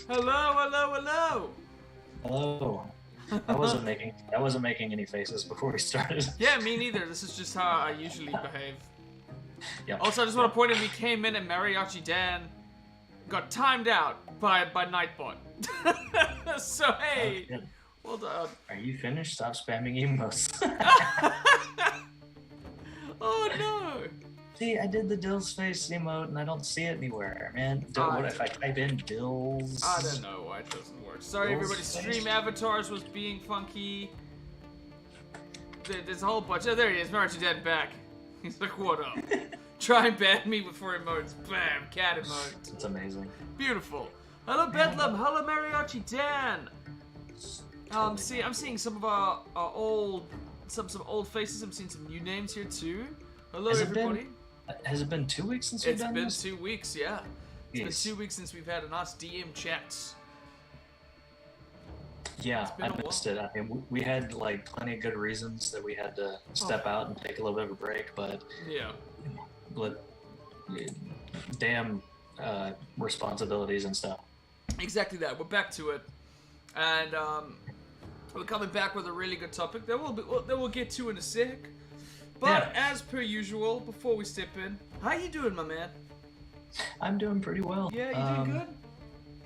Hello, hello, hello. Hello. I wasn't making any faces before we started. Yeah, me neither. This is just how I usually behave. Yep. Also, I just want to point out we came in and Mariachi Dan got timed out by Nightbot. So hey, Oh, well done. are you finished? Stop spamming emotes. Oh no. See, I did the Dill's face emote and I don't see it anywhere, man. What if I type in Dill's? I don't know why it doesn't work. Sorry, Dill's everybody. face? Stream avatars was being funky. There's a whole bunch. Oh, there he is. Mariachi Dan back. He's like, what up? Try and ban me with 4 emotes. Bam, cat emote. It's amazing. Beautiful. Hello Bedlam. Hello Mariachi Dan. I'm seeing some of our old, some old faces. I'm seeing some new names here too. Hello everybody. Has it been 2 weeks since we've done this? It's been 2 weeks, yeah. It's Jeez. been 2 weeks since we've had a nice DM chat. Yeah, been I a missed it. I mean, we had like plenty of good reasons that we had to step out and take a little bit of a break, but damn responsibilities and stuff. Exactly that. We're back to it, and we're coming back with a really good topic that we'll get to in a sec. But as per usual, before we step in, how you doing, my man? I'm doing pretty well. Yeah, you doing good?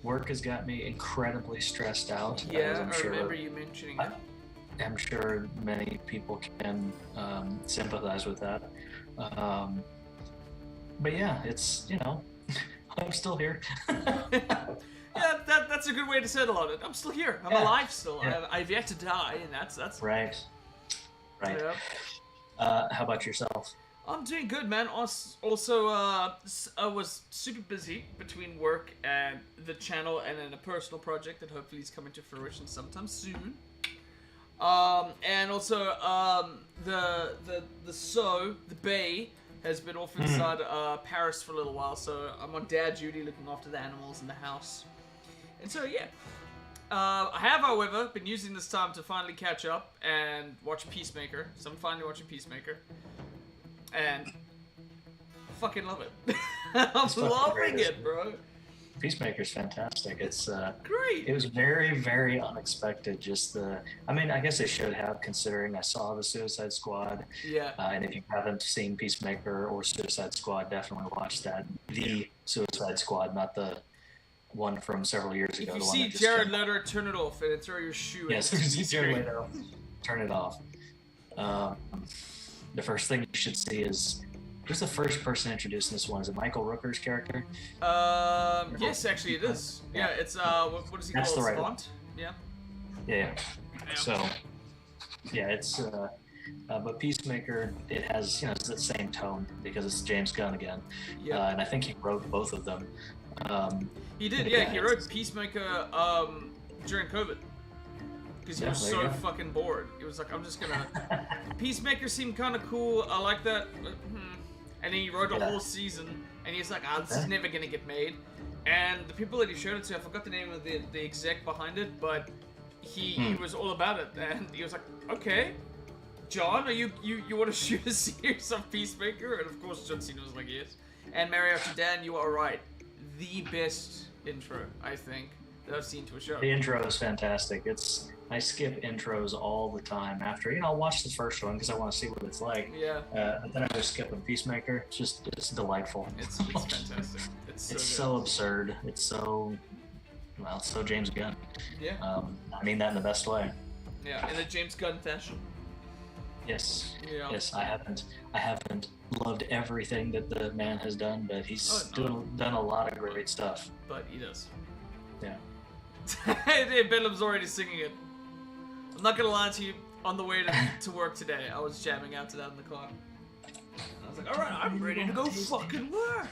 Work has got me incredibly stressed out. Yeah, I remember you mentioning that. I'm sure many people can sympathize with that. But yeah, it's, I'm still here. Yeah, that's a good way to settle on it. I'm still here. I'm alive still. Yeah. I've yet to die, and that's right. Yeah. How about yourself? I'm doing good, man. Also, I was super busy between work and the channel, and then a personal project that hopefully is coming to fruition sometime soon. And also, the Bay has been off inside Paris for a little while, so I'm on dad duty looking after the animals in the house. And so, yeah. I have, however, been using this time to finally catch up and watch Peacemaker. So I'm finally watching Peacemaker. And I fucking love it. I'm loving it, bro. Peacemaker's fantastic. It's great. It was very, very unexpected. I guess they should have, considering I saw the Suicide Squad. Yeah. And if you haven't seen Peacemaker or Suicide Squad, definitely watch that. The Suicide Squad, not the one from several years ago. If you see Jared Leto, turn it off and throw your shoe. Yes, if you see Jared Leto, turn it off. The first thing you should see is, who's the first person introduced in this one? Is it Michael Rooker's character? Yes, actually it is. Yeah, it's what is he That's called? the right Savant? Yeah. Yeah. So, yeah, it's but Peacemaker, it has it's the same tone because it's James Gunn again. Yeah. And I think he wrote both of them. He did, yeah. He wrote Peacemaker during COVID because he was so fucking bored. He was like, I'm just gonna. Peacemaker seemed kind of cool. I like that. And he wrote a whole season, and he's like, this is never gonna get made. And the people that he showed it to, I forgot the name of the exec behind it, but he was all about it, and he was like, okay, John, are you want to shoot a series of Peacemaker? And of course, John Cena was like, yes. And Mariachi Dan, you are right. The best intro, I think, that I've seen to a show. The intro is fantastic. I skip intros all the time after, I'll watch the first one because I want to see what it's like. Yeah. But then I just skip on Peacemaker. It's delightful. It's fantastic. It's so absurd. It's so James Gunn. Yeah. I mean that in the best way. Yeah, in a James Gunn fashion. Yes. Yeah. Yes, I haven't loved everything that the man has done, but he's done a lot of great stuff. But he does. Yeah. Bedlam's already singing it. I'm not gonna lie to you, on the way to work today, I was jamming out to that in the car. And I was like, alright, I'm ready to go fucking work.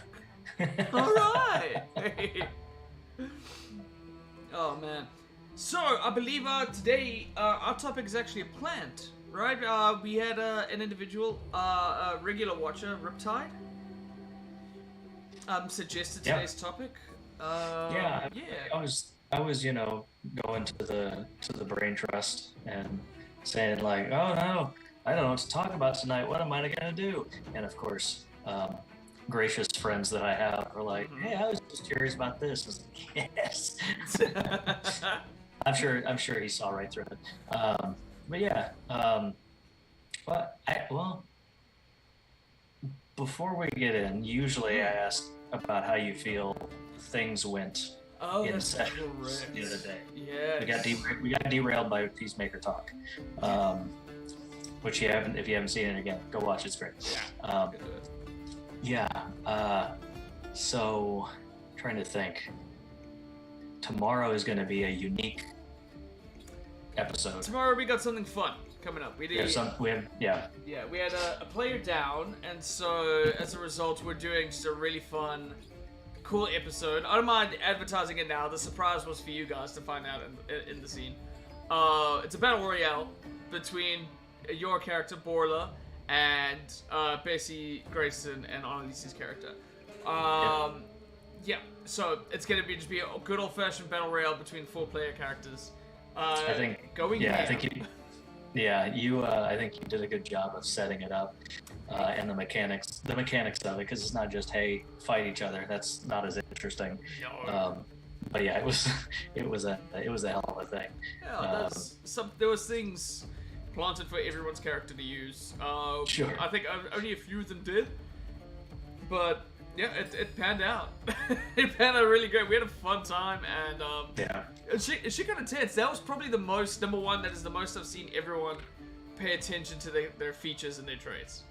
Alright. Oh man. So, I believe today our topic is actually a plant. Right, we had an individual, a regular watcher, Riptide, suggested today's topic. I was going to the brain trust and saying like, oh no, I don't know what to talk about tonight. What am I gonna do? And of course, gracious friends that I have are like, "Hey, I was just curious about this." I was like, yes. I'm sure he saw right through it. But yeah, well, before we get in, usually I ask about how you feel things went in that's sessions correct. the other day. Yeah. We got derailed by Peacemaker talk, which if you haven't seen it again, go watch. It's great. Yeah. So trying to think. Tomorrow is going to be a unique episode. Tomorrow we got something fun coming up. We had a player down, and so as a result, we're doing just a really fun, cool episode. I don't mind advertising it now. The surprise was for you guys to find out in the scene. It's a battle royale between your character Borla and Bessie Grayson and Annalise's character. Yeah, so it's gonna be a good old-fashioned battle royale between 4-player characters. I think you did a good job of setting it up, and the mechanics of it, because it's not just, hey, fight each other. That's not as interesting. No. But yeah, it was a hell of a thing. Yeah, there was things planted for everyone's character to use. Sure. I think only a few of them did, but yeah, it panned out. It panned out really great. We had a fun time, and she got intense. That was probably the most number one. That is the most I've seen everyone pay attention to their features and their traits.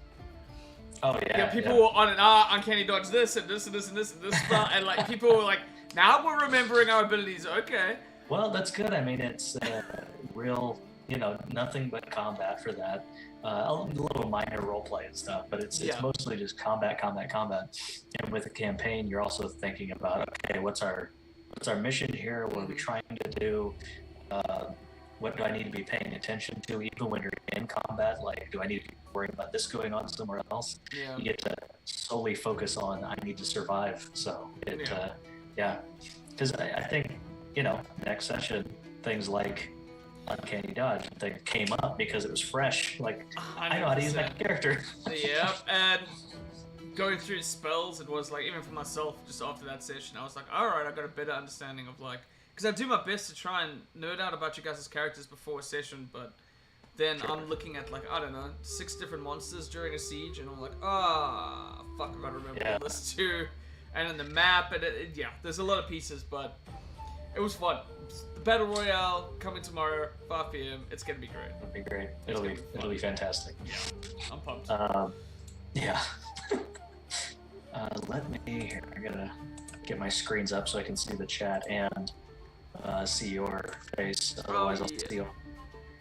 Oh yeah. People were on an uncanny dodge this and this and this and this and this spell, and like people were like, now we're remembering our abilities. Okay. Well, that's good. I mean, it's real. Nothing but combat for that. A little minor roleplay and stuff, but it's mostly just combat. And with a campaign, you're also thinking about, okay, what's our mission here? What are we trying to do? What do I need to be paying attention to, even when you're in combat? Like, do I need to be worrying about this going on somewhere else? Yeah. You get to solely focus on, I need to survive. So because I think next session things like uncanny dodge thing came up because it was fresh. Like, 100%. I know how to use my character. Yep, and going through spells, it was like, even for myself, just after that session, I was like, all right, I got a better understanding of like, because I do my best to try and nerd out about you guys' characters before a session, but then I'm looking at like, I don't know, 6 different monsters during a siege, and I'm like, fuck if I remember this too. And then the map, and there's a lot of pieces, but it was fun. The Battle Royale coming tomorrow, 5 p.m. It's gonna be great. It'll be great. It'll be fantastic. Yeah, I'm pumped. Let me here. I gotta get my screens up so I can see the chat and see your face. Otherwise, I'll see you,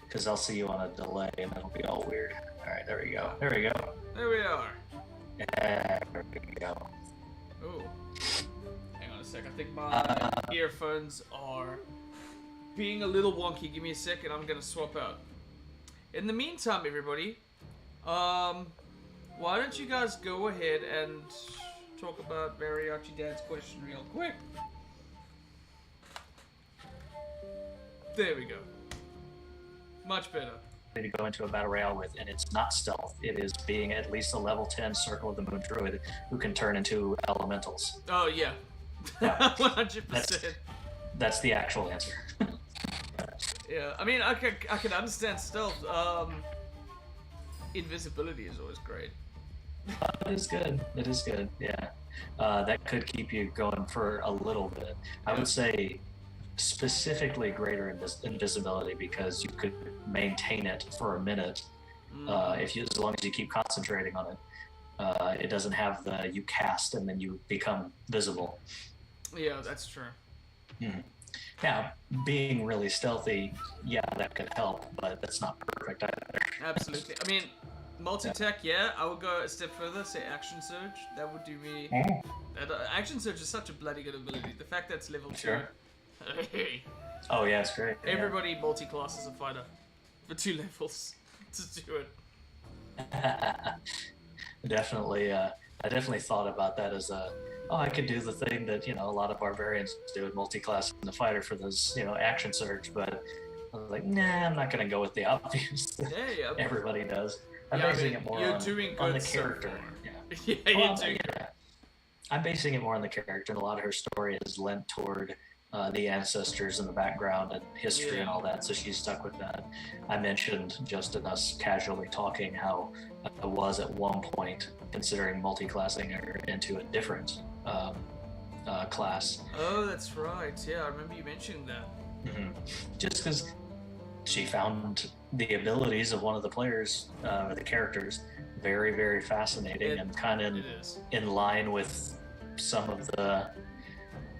because I'll see you on a delay, and it'll be all weird. All right, there we go. There we are. There we go. Ooh. Hang on a sec. I think my earphones are being a little wonky. Give me a second. I'm gonna swap out. In the meantime, everybody, why don't you guys go ahead and talk about Mariachi Dad's question real quick? There we go. Much better. To go into a battle royale with, and it's not stealth. It is being at least a level 10 Circle of the Moon Druid who can turn into elementals. Oh yeah, 100%. That's the actual answer. Yeah, I mean, I can understand stealth. Invisibility is always great. It is good. Yeah, that could keep you going for a little bit. I would say specifically greater invisibility, because you could maintain it for a minute as long as you keep concentrating on it. It doesn't have the you cast and then you become visible. Yeah, that's true. Now, being really stealthy, that could help, but that's not perfect either. Absolutely. I mean, multi-tech, I would go a step further, say Action Surge. That would do me... Action Surge is such a bloody good ability. The fact that it's level 2... Sure. Oh yeah, it's great. Everybody multi-class as a fighter for 2 levels to do it. Definitely. I definitely thought about that as I could do the thing that a lot of barbarians do, multi-class in the fighter for those action surge, but I was like, nah, I'm not gonna go with the obvious that everybody does. I'm basing it more on the character. You're doing I'm basing it more on the character, and a lot of her story is lent toward the ancestors and the background and history and all that. So she's stuck with that. I mentioned just in us casually talking how I was at one point considering multi-classing her into a different class. Oh, that's right. Yeah, I remember you mentioning that. Mm-hmm. Just because she found the abilities of one of the players, or the characters, very, very fascinating and kind of in line with some of the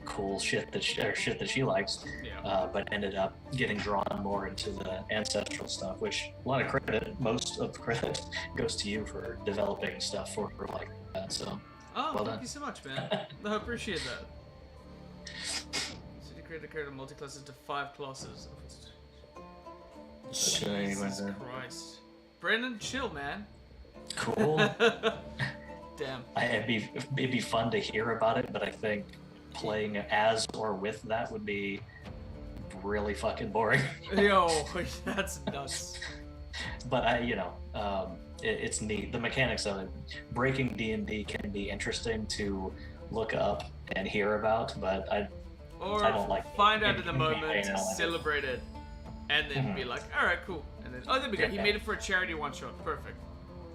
cool shit that she likes, but ended up getting drawn more into the ancestral stuff, which a lot of credit, most of the credit goes to you for developing stuff for her like that. So, well thank you so much, man. I appreciate that. So you create a character multi-classes to 5 classes. Jesus Christ. Brendan, chill, man. Cool. Damn. It'd be fun to hear about it, but I think playing as or with that would be really fucking boring. Yo, that's nuts. But it's neat. The mechanics of it, breaking D&D can be interesting to look up and hear about, but I don't like find out in the moment, celebrate it, and then be like, all right, cool, and then there we go. He made it for a charity one shot. Perfect.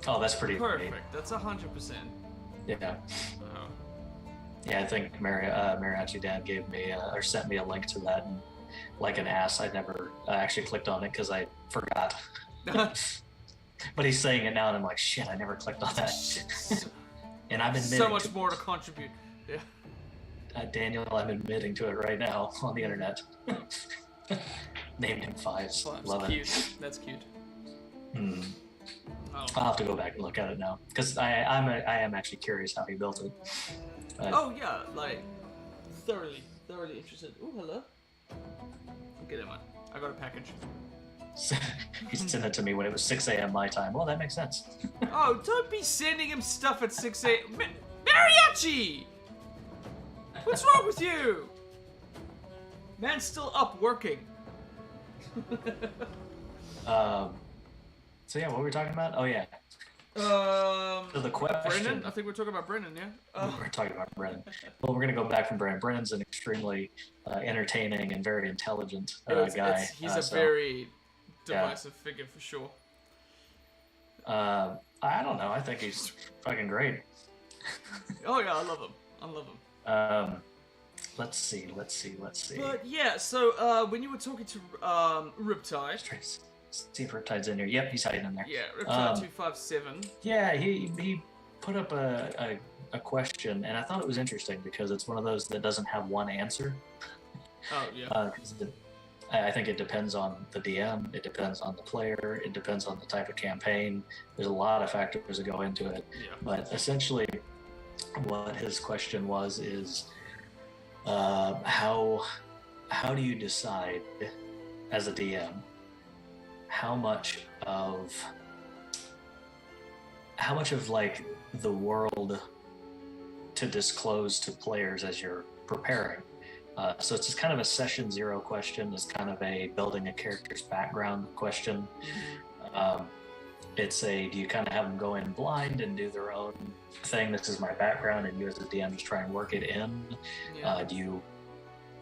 Oh, that's pretty perfect. Neat. That's 100%. Yeah. Yeah, I think Mariachi Dad gave me or sent me a link to that, and like an ass, I never actually clicked on it because I forgot. But he's saying it now, and I'm like, shit, I never clicked on that. And I'm admitting so much more to contribute. Yeah. Daniel, I'm admitting to it right now on the internet. Named him Fives. Love cute. it. That's cute. Hmm. Oh. I'll have to go back and look at it now because I am actually curious how he built it. Yeah, like thoroughly interested. Oh, hello. Okay, never mind. I got a package. He sent it to me when it was 6 a.m. my time. Well, that makes sense. Oh, don't be sending him stuff at 6 a.m. Mariachi! What's wrong with you? Man's still up working. So yeah, what were we talking about? Oh yeah. So the question. Brennan? I think we're talking about Brennan, yeah? We're talking about Brennan. Well, we're going to go back from Brennan. Brennan's an extremely entertaining and very intelligent guy. He's a very divisive figure for sure. I don't know. I think he's fucking great. Oh yeah, I love him. Let's see. But yeah, so when you were talking to Riptide. See if Riptide's in here. Yep, he's hiding in there. Yeah, Riptide 257. Yeah, he put up a question, and I thought it was interesting because it's one of those that doesn't have one answer. Oh yeah. I think it depends on the DM, it depends on the player, it depends on the type of campaign. There's a lot of factors that go into it. Yeah. But essentially, what his question is, how do you decide as a DM how much of like the world to disclose to players as you're preparing? So it's just kind of a session 0 question. It's kind of a building a character's background question. It's do you kind of have them go in blind and do their own thing? This is my background, and you as a DM just try and work it in. Yeah. Do you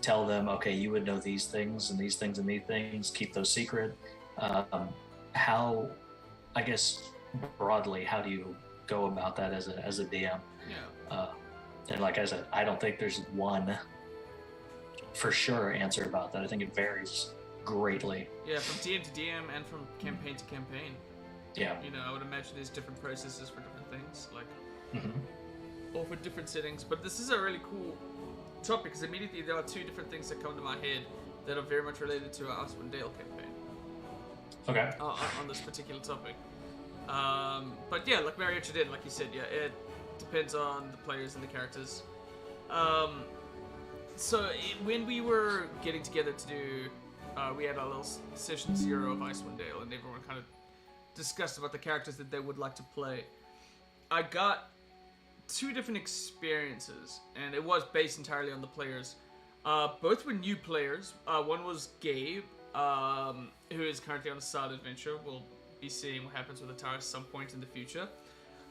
tell them, okay, you would know these things and these things and these things, keep those secret? How, I guess broadly, how do you go about that as a DM? Yeah. And like I said, I don't think there's one for sure answer about that. I think it varies greatly. Yeah, from DM to DM and from campaign to campaign. Yeah. You know, I would imagine there's different processes for different things, like, or for different settings. But this is a really cool topic because immediately there are 2 different things that come to my head that are very much related to our Icewind Dale campaign. Okay. On this particular topic. But yeah, like Mariachi did, like you said, yeah, it depends on the players and the characters. When we were getting together to do, we had our little session 0 of Icewind Dale, and everyone kind of discussed about the characters that they would like to play. I got 2 different experiences, and it was based entirely on the players. Both were new players. One was Gabe, who is currently on a side adventure. We'll be seeing what happens with Atara at some point in the future.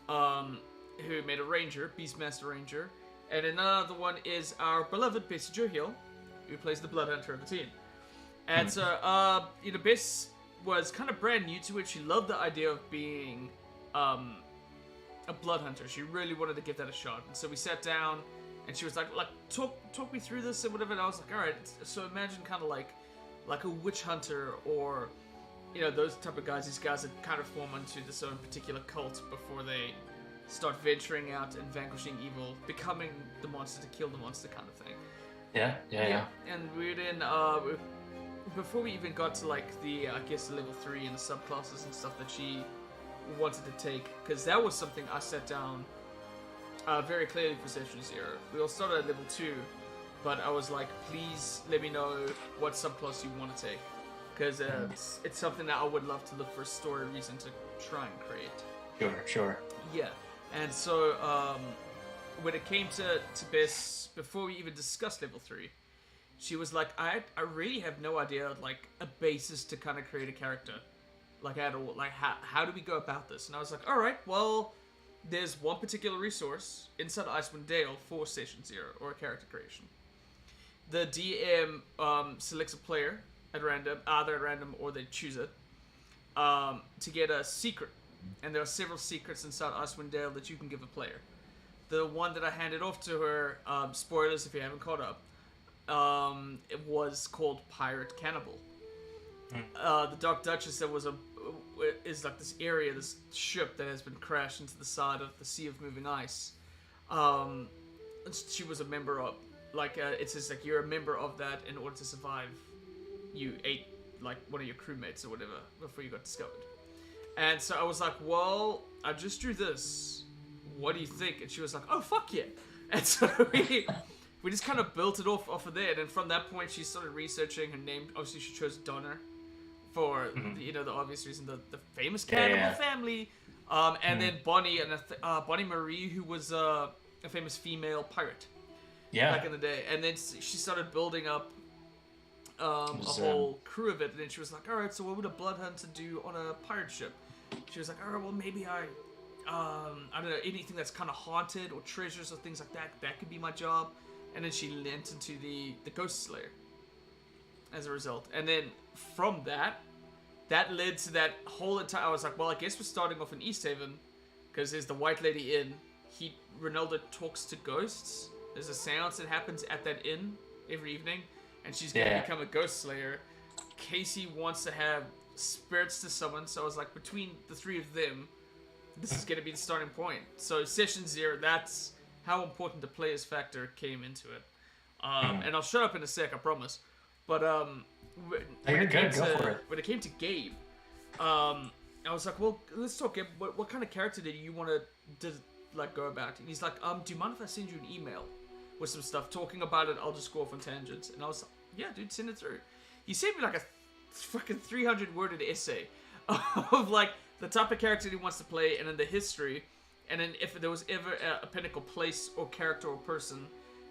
Who made a ranger, Beastmaster Ranger, And another one is our beloved Bessie Joe Hill, who plays the Blood Hunter of the team. And so, Bess was kind of brand new to it. She loved the idea of being a Blood Hunter. She really wanted to give that a shot. And so we sat down, and she was like, talk me through this and whatever. And I was like, all right. So imagine kind of like a witch hunter, or those type of guys. These guys that kind of form into this own particular cult before they start venturing out and vanquishing evil, becoming the monster to kill the monster kind of thing. Yeah. And we're in before we even got to like the level 3 and the subclasses and stuff that she wanted to take, because that was something I set down very clearly for session 0. We all started at level 2, but I was like, please let me know what subclass you want to take, because it's something that I would love to look for a story reason to try and create. Sure. Yeah, and so when it came to Bess, before we even discussed level 3, she was like, I really have no idea, like, a basis to kind of create a character, like, at all. Like, how do we go about this? And I was like, all right, well, there's one particular resource inside Icewind Dale for Session 0, or a character creation. The DM selects a player at random, either at random or they choose it, to get a secret. And there are several secrets inside Icewind Dale that you can give a player. The one that I handed off to her, spoilers if you haven't caught up, it was called Pirate Cannibal. The Dark Duchess is like this area, this ship that has been crashed into the side of the Sea of Moving Ice. She was a member of, it says like you're a member of that in order to survive. You ate like one of your crewmates or whatever before you got discovered. And so I was like, well, I just drew this. What do you think? And she was like, oh, fuck yeah. And so we just kind of built it off of there. And then from that point, she started researching her name. Obviously, she chose Donner for, the obvious reason, the famous cannibal family. And then Bonnie, and Bonnie Marie, who was a famous female pirate back in the day. And then she started building up a whole crew of it. And then she was like, all right, so what would a blood hunter do on a pirate ship? She was like, all right, well, maybe I don't know, anything that's kind of haunted or treasures or things like that, that could be my job. And then she lent into the Ghost Slayer as a result. And then from that led to that whole entire, I was like, well, I guess we're starting off in East Haven, because there's the White Lady Inn. Ronaldo talks to ghosts. There's a seance that happens at that inn every evening, and she's going to become a Ghost Slayer. Casey wants to have spirits to summon, so I was like, between the three of them, this is going to be the starting point. So Session 0, that's how important the players factor came into it. And I'll shut up in a sec, I promise. But when it came to Gabe, I was like, well, let's talk, Gabe. What kind of character did you want to go about? And he's like, do you mind if I send you an email with some stuff talking about it? I'll just go off on tangents. And I was like, yeah, dude, send it through. He sent me like a fucking 300-worded essay of like the type of character he wants to play, and then the history, and then if there was ever a pinnacle place or character or person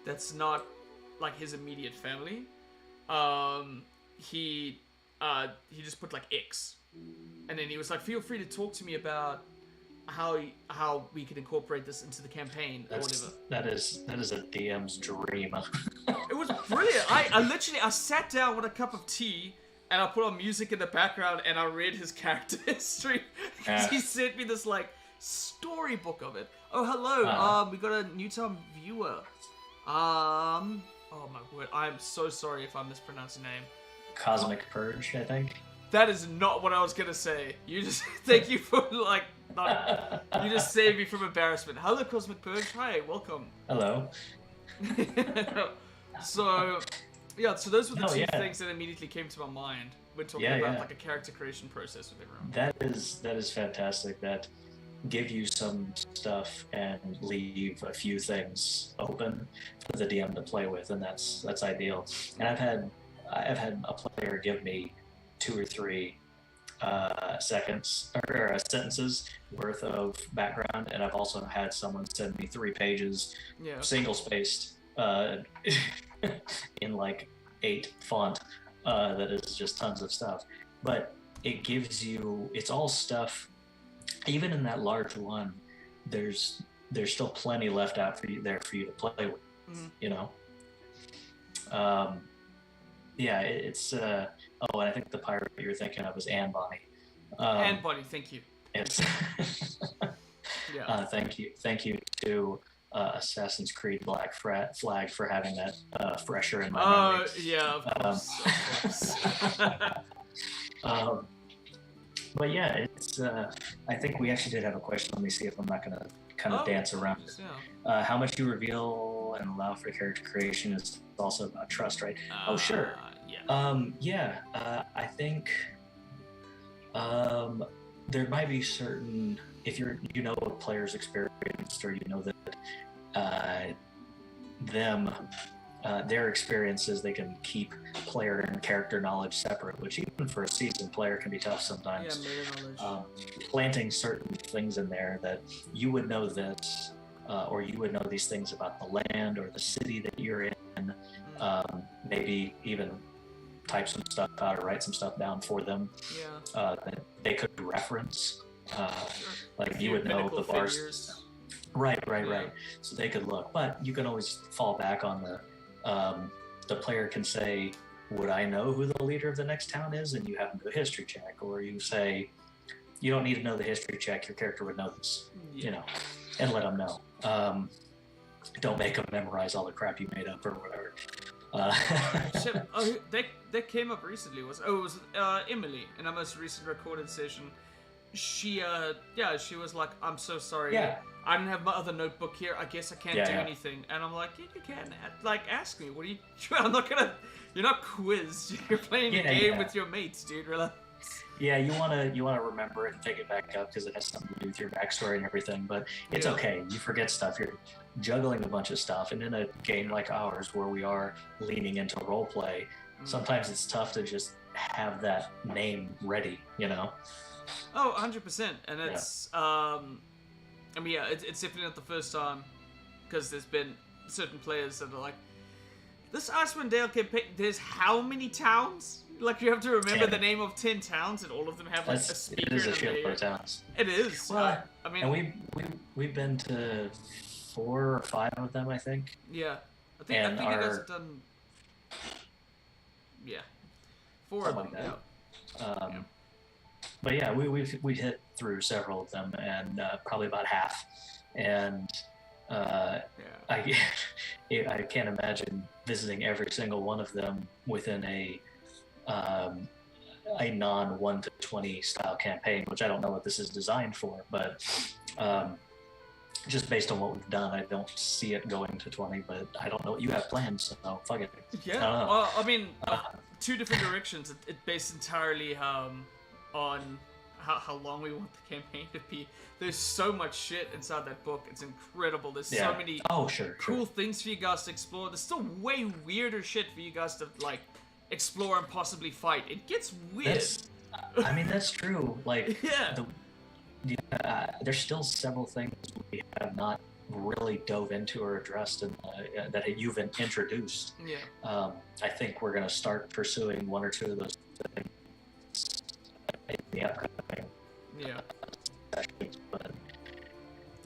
that's not like his immediate family, he just put like X, and then he was like, feel free to talk to me about how we can incorporate this into the campaign or whatever. That is a DM's dream. It was brilliant. I sat down with a cup of tea, and I put on music in the background, and I read his character history. He sent me this like storybook of it. Oh, hello. We got a new time viewer. Oh my word. I'm so sorry if I mispronounced your name. Cosmic Purge, I think. That is not what I was gonna say. You just thank you for like you just saved me from embarrassment. Hello, Cosmic Purge. Hi, welcome. Hello. So those were the two things that immediately came to my mind when talking about like a character creation process with everyone. That is fantastic. That give you some stuff and leave a few things open for the DM to play with, and that's ideal. And I've had a player give me 2 or 3 sentences worth of background, and I've also had someone send me 3 pages, single spaced, in like 8 font, that is just tons of stuff. But it gives you, it's all stuff. Even in that large one, there's there's still plenty left out for you to play with. Mm-hmm. You know. Yeah, it's and I think the pirate you're thinking of is Anne Bonny. Anne Bonny, thank you. It's yeah. Thank you to Assassin's Creed Black Flag for having that fresher in my memory. Yeah, of course. But yeah, it's. I think we actually did have a question. Let me see if I'm not gonna kind of dance around it. Yeah. How much you reveal and allow for character creation is also about trust, right? Sure. Yeah. I think there might be certain, if you know a player's experience, or you know that their experiences, they can keep player and character knowledge separate, which even for a seasoned player can be tough sometimes. Yeah, meta knowledge. Planting certain things in there that you would know this, or you would know these things about the land or the city that you're in. Maybe even type some stuff out or write some stuff down for them that they could reference. Like you would know the bars. Right. So they could look, but you can always fall back on the player can say, would I know who the leader of the next town is? And you have them do a history check, or you say, you don't need to know the history check, your character would know this, you know, and let them know. Don't make them memorize all the crap you made up or whatever. That came up recently. It was Emily in our most recent recorded session. She was like, I'm so sorry. Yeah. I don't have my other notebook here. I guess I can't do anything. And I'm like, you can. Like, ask me. What are you... I'm not gonna... You're not quizzed. You're playing a game with your mates, dude. Relax. Yeah, you wanna remember it and pick it back up because it has something to do with your backstory and everything. But it's okay. You forget stuff. You're juggling a bunch of stuff. And in a game like ours, where we are leaning into role play, sometimes it's tough to just have that name ready, you know? Oh, 100%. And it's... I mean, it's definitely not the first time, because there's been certain players that are like, this Icewind Dale campaign, there's how many towns? Like, you have to remember 10. The name of 10 towns, and all of them have like a speaker. It is a shitload of towns. It is. Well, I mean, and we've been to 4 or 5 of them, I think. Yeah, I think you guys have done. Yeah, 4 of them. Like But yeah, we hit through several of them, and probably about half, and I can't imagine visiting every single one of them within a non 1 to 20 style campaign, which I don't know what this is designed for, but just based on what we've done, I don't see it going to 20. But I don't know what you have planned, so fuck it. Yeah, well, I mean, 2 different directions. It based entirely on how long we want the campaign to be. There's so much shit inside that book. It's incredible. There's so many cool things for you guys to explore. There's still way weirder shit for you guys to like explore and possibly fight. It gets weird. I mean, that's true. Like, there's still several things we have not really dove into or addressed and that you've introduced. Yeah. I think we're going to start pursuing 1 or 2 of those things in the upcoming sessions. But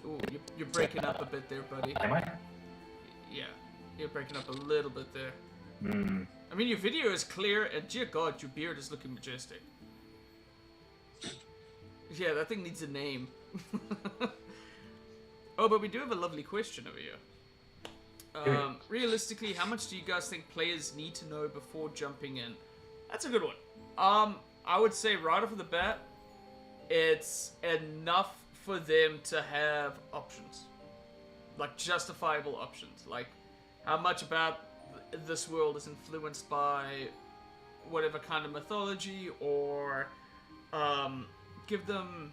ooh, you're breaking up a bit there, buddy. Am I? Yeah, you're breaking up a little bit there. Mm. I mean, your video is clear, and dear God, your beard is looking majestic. Yeah, that thing needs a name. Oh, but we do have a lovely question over here. Realistically, how much do you guys think players need to know before jumping in? That's a good one. I would say right off the bat, it's enough for them to have options. Like, justifiable options. Like, how much about this world is influenced by whatever kind of mythology, or give them...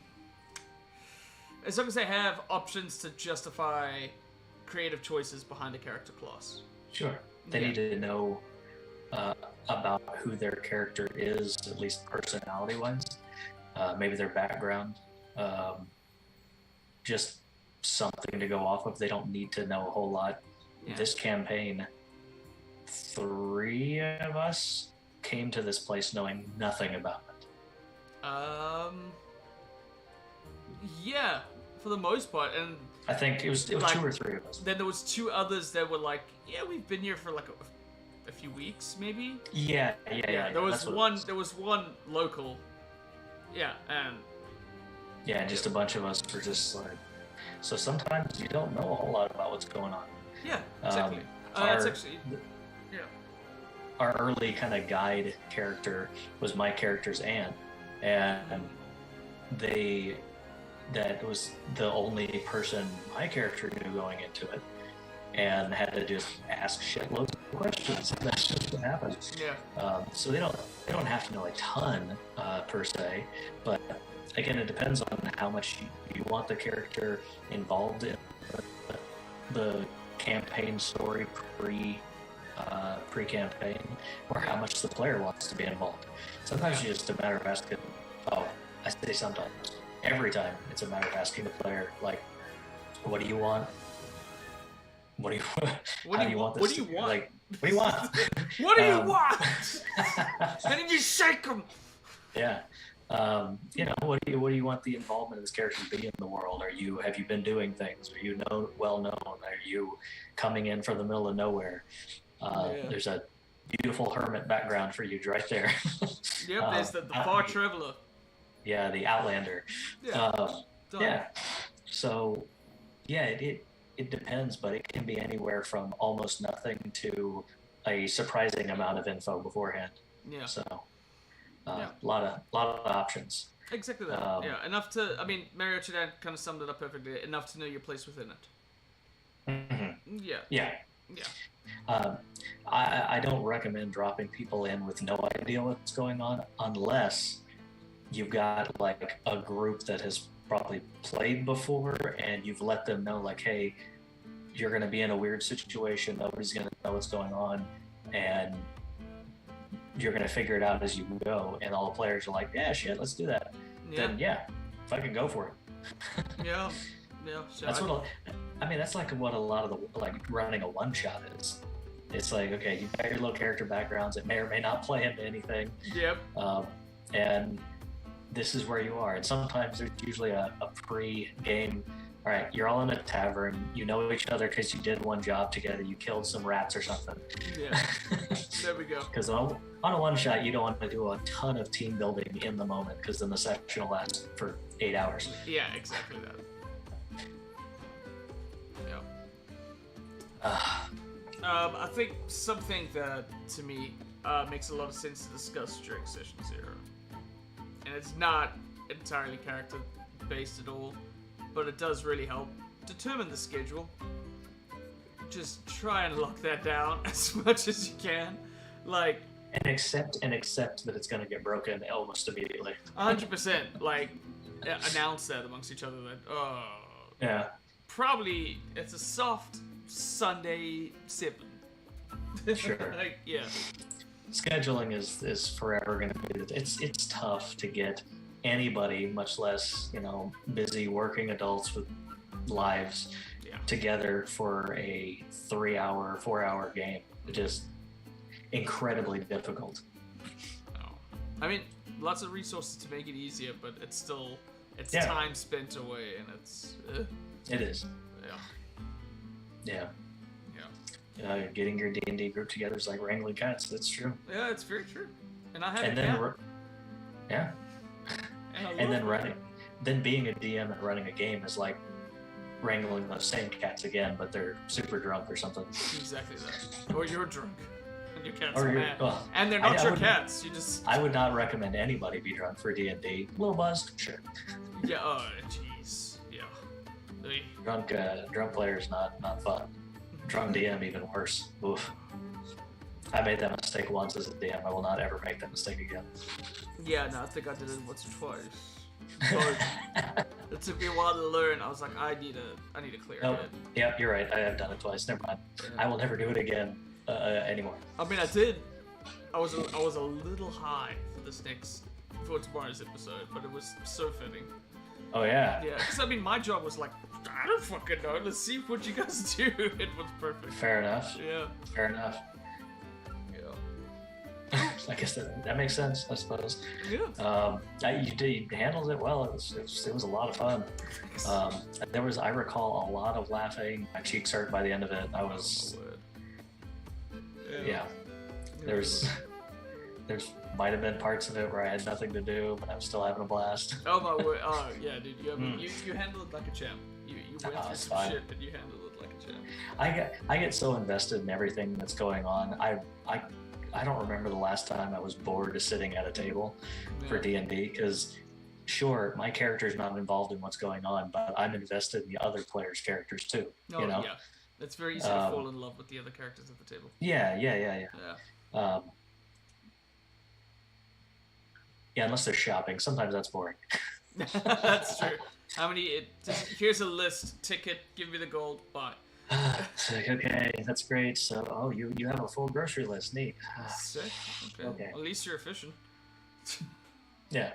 As long as they have options to justify creative choices behind a character class. Sure. They need to know about who their character is, at least personality-wise. Maybe their background. Just something to go off of. They don't need to know a whole lot. Yeah. This campaign, 3 of us came to this place knowing nothing about it. Yeah. for the most part, and I think it was like, 2 or 3 of us. Then there was 2 others that were like, yeah, we've been here for like a few weeks, maybe. Yeah. There was one local. Yeah, and. Yeah, just a bunch of us were just like. So sometimes you don't know a whole lot about what's going on. Yeah, exactly. That's actually. Yeah. Our early kind of guide character was my character's aunt, and that was the only person my character knew going into it, and had to just ask shitloads of questions. That's just what happens. Yeah. So they don't have to know a ton per se, but again, it depends on how much you want the character involved in the campaign story pre-campaign, or how much the player wants to be involved. Sometimes it's just a matter of asking. Oh, I say sometimes. Every time it's a matter of asking the player, like, what do you want? What do you want? How do you want this? What do you want? Like, what do you want? What do you want? I need you to shake them. Yeah. What do you want the involvement of this character to be in the world? Have you been doing things? Are you well known? Are you coming in from the middle of nowhere? There's a beautiful hermit background for you right there. Yep, there's the far traveler. Yeah, the Outlander. Yeah. So, yeah, it depends, but it can be anywhere from almost nothing to a surprising amount of info beforehand. Yeah. So, a lot of options. Exactly that. Enough to. I mean, Mario Chidan kind of summed it up perfectly. Enough to know your place within it. Mm-hmm. Yeah. I don't recommend dropping people in with no idea what's going on unless you've got like a group that has probably played before and you've let them know, like, hey, you're going to be in a weird situation, nobody's going to know what's going on, and you're going to figure it out as you go, and all the players are like, yeah, shit, let's do that. Then fucking go for it. Yeah. So that's like what a lot of the, like, running a one-shot is. It's like, okay, you've got your little character backgrounds, it may or may not play into anything. Yep. And this is where you are. And sometimes there's usually a pre-game, all right, you're all in a tavern, you know each other because you did one job together, you killed some rats or something. Yeah. There we go. Because on a one-shot, you don't want to do a ton of team building in the moment, because then the session will last for 8 hours. Yeah, exactly that. I think something that, to me, makes a lot of sense to discuss during Session 0, and it's not entirely character-based at all, but it does really help determine the schedule. Just try and lock that down as much as you can. Like... And accept that it's going to get broken almost immediately. 100%. Like, announce that amongst each other that, yeah. Probably it's a soft Sunday 7. Sure. Like, yeah. Scheduling is forever going to be. It's tough to get anybody, much less busy working adults with lives, together for a 3-hour, 4-hour game. Just incredibly difficult. Oh. I mean, lots of resources to make it easier, but it's time spent away, and it's. It is. Yeah. Getting your D&D group together is like wrangling cats. That's true. Yeah, it's very true. And I have a cat. Yeah. Then being a DM and running a game is like wrangling those same cats again, but they're super drunk or something. Exactly that. Or you're drunk. And your cats are mad. And they're not your cats. I would not recommend anybody be drunk for D&D. A little buzzed, sure. Yeah, jeez. Yeah. Drunk players not fun. Drunk DM even worse. Oof. I made that mistake once as a DM. I will not ever make that mistake again. Yeah, no, I think I did it once or twice. But it took me a while to learn. I was like, I need a clear head. Yep, you're right. I have done it twice. Never mind. Yeah. I will never do it again anymore. I mean, I did. I was a little high for tomorrow's episode, but it was so fitting. Oh yeah. Yeah, because I mean, my job was like, I don't fucking know. Let's see what you guys do. It was perfect. Fair enough. Yeah. Fair enough. Yeah. I guess that makes sense, I suppose. Yeah. You handled it well. It was a lot of fun. I recall a lot of laughing. My cheeks hurt by the end of it. I was, yeah. There's might have been parts of it where I had nothing to do, but I was still having a blast. Oh my word! Oh yeah, dude. You handled it like a champ. You went through some shit, but you handled it like a champ. I get so invested in everything that's going on. I don't remember the last time I was bored of sitting at a table for D&D, because sure, my character's not involved in what's going on, but I'm invested in the other players' characters too. Oh, yeah. It's very easy to fall in love with the other characters at the table. Yeah. Yeah, unless they're shopping. Sometimes that's boring. That's true. How many? Here's a list. Ticket. Give me the gold. Buy. Okay, that's great. So, you have a full grocery list. Neat. Sick. Okay. At least you're efficient. Yeah.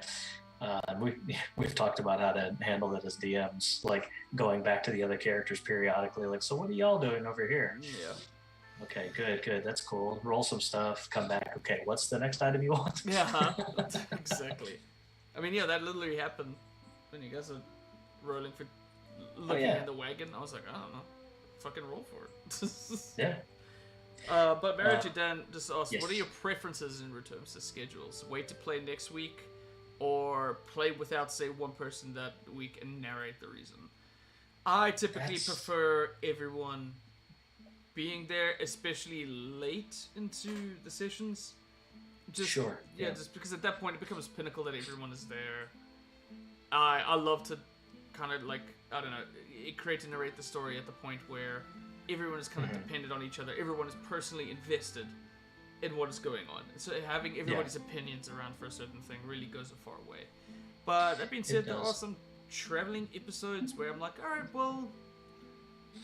We've talked about how to handle it as DMs, like going back to the other characters periodically. Like, so what are y'all doing over here? Yeah. Okay, good. That's cool. Roll some stuff. Come back. Okay, what's the next item you want? Yeah. Exactly. I mean, yeah, that literally happened when you guys are looking in the wagon. I was like, I don't know. Fucking roll for it. Yeah. But Marriage Dan just asked, yes. What are your preferences in terms of schedules? Wait to play next week, or play without, say, one person that week and narrate the reason? I typically prefer everyone being there, especially late into the sessions. Just because at that point it becomes pinnacle that everyone is there. I love to kind of like, I don't know, create and narrate the story at the point where everyone is kind of dependent on each other. Everyone is personally invested in what is going on. So having everybody's opinions around for a certain thing really goes a far way. But that being said, there are some traveling episodes where I'm like, all right, well,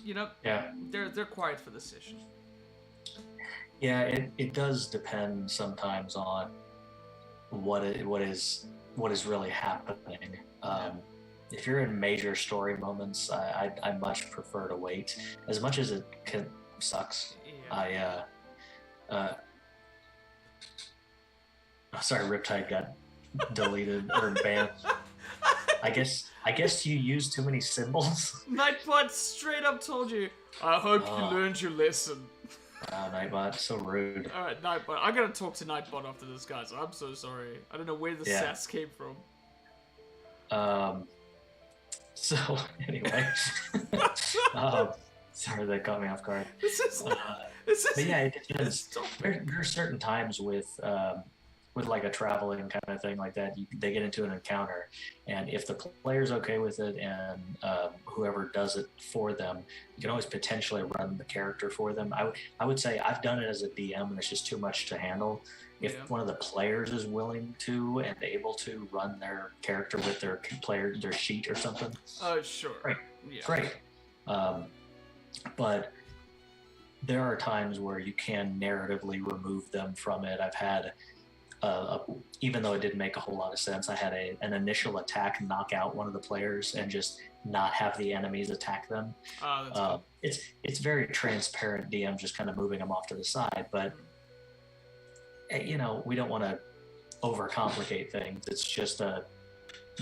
you know, they're quiet for the session. Yeah, it does depend sometimes on what is really happening. If you're in major story moments, I much prefer to wait. As much as it sucks, sorry, Riptide got deleted or banned. I guess you used too many symbols. Nightbot straight up told you, I hope you learned your lesson. Wow, Nightbot, so rude. Alright, Nightbot. I gotta talk to Nightbot after this, guys. I'm so sorry. I don't know where the sass came from. So, anyway. Sorry, that caught me off guard. But yeah, it depends. There are certain times with like a traveling kind of thing like that, they get into an encounter, and if the player's okay with it and whoever does it for them, you can always potentially run the character for them. I would say I've done it as a DM and it's just too much to handle. If one of the players is willing to and able to run their character with their sheet or something. Oh, sure. Great. But there are times where you can narratively remove them from it. I've had, even though it didn't make a whole lot of sense, I had an initial attack knock out one of the players and just not have the enemies attack them. That's cool. It's very transparent DM, just kind of moving them off to the side, but you know, we don't want to overcomplicate things. It's just a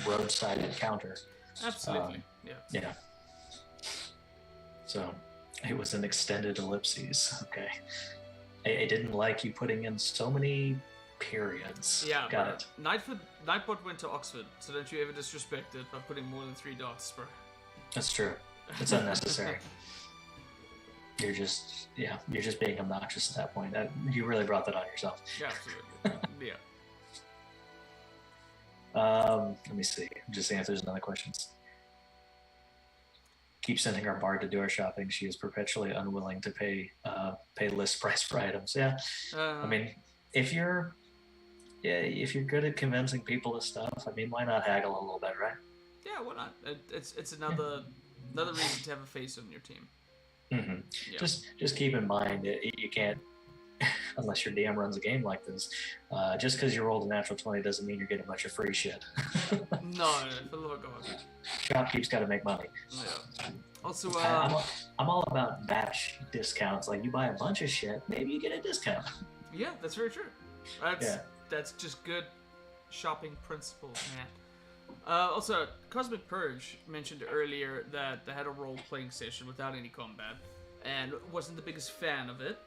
roadside encounter. Absolutely. Yeah. So it was an extended ellipses. Okay. I didn't like you putting in so many periods. Yeah. Got it. Nightbot went to Oxford, so don't you ever disrespect it by putting more than 3 dots, bro. That's true. It's unnecessary. You're just being obnoxious at that point. You really brought that on yourself. Yeah, absolutely. Let me see. I'm just seeing if there's another questions. Keep sending our bard to do our shopping. She is perpetually unwilling to pay list price for items. Yeah. I mean, if you're good at convincing people to stuff, I mean, why not haggle a little bit, right? Yeah, why not? It's another reason to have a face on your team. Mm-hmm. Yeah. Just keep in mind that you can't, unless your DM runs a game like this, just because you rolled a natural 20 doesn't mean you're getting a bunch of free shit. No, for the love of God. Shopkeep's got to make money. Yeah. Also, I'm all about batch discounts. Like, you buy a bunch of shit, maybe you get a discount. Yeah, that's very true. That's just good shopping principles, man. Also, Cosmic Purge mentioned earlier that they had a role-playing session without any combat, and wasn't the biggest fan of it.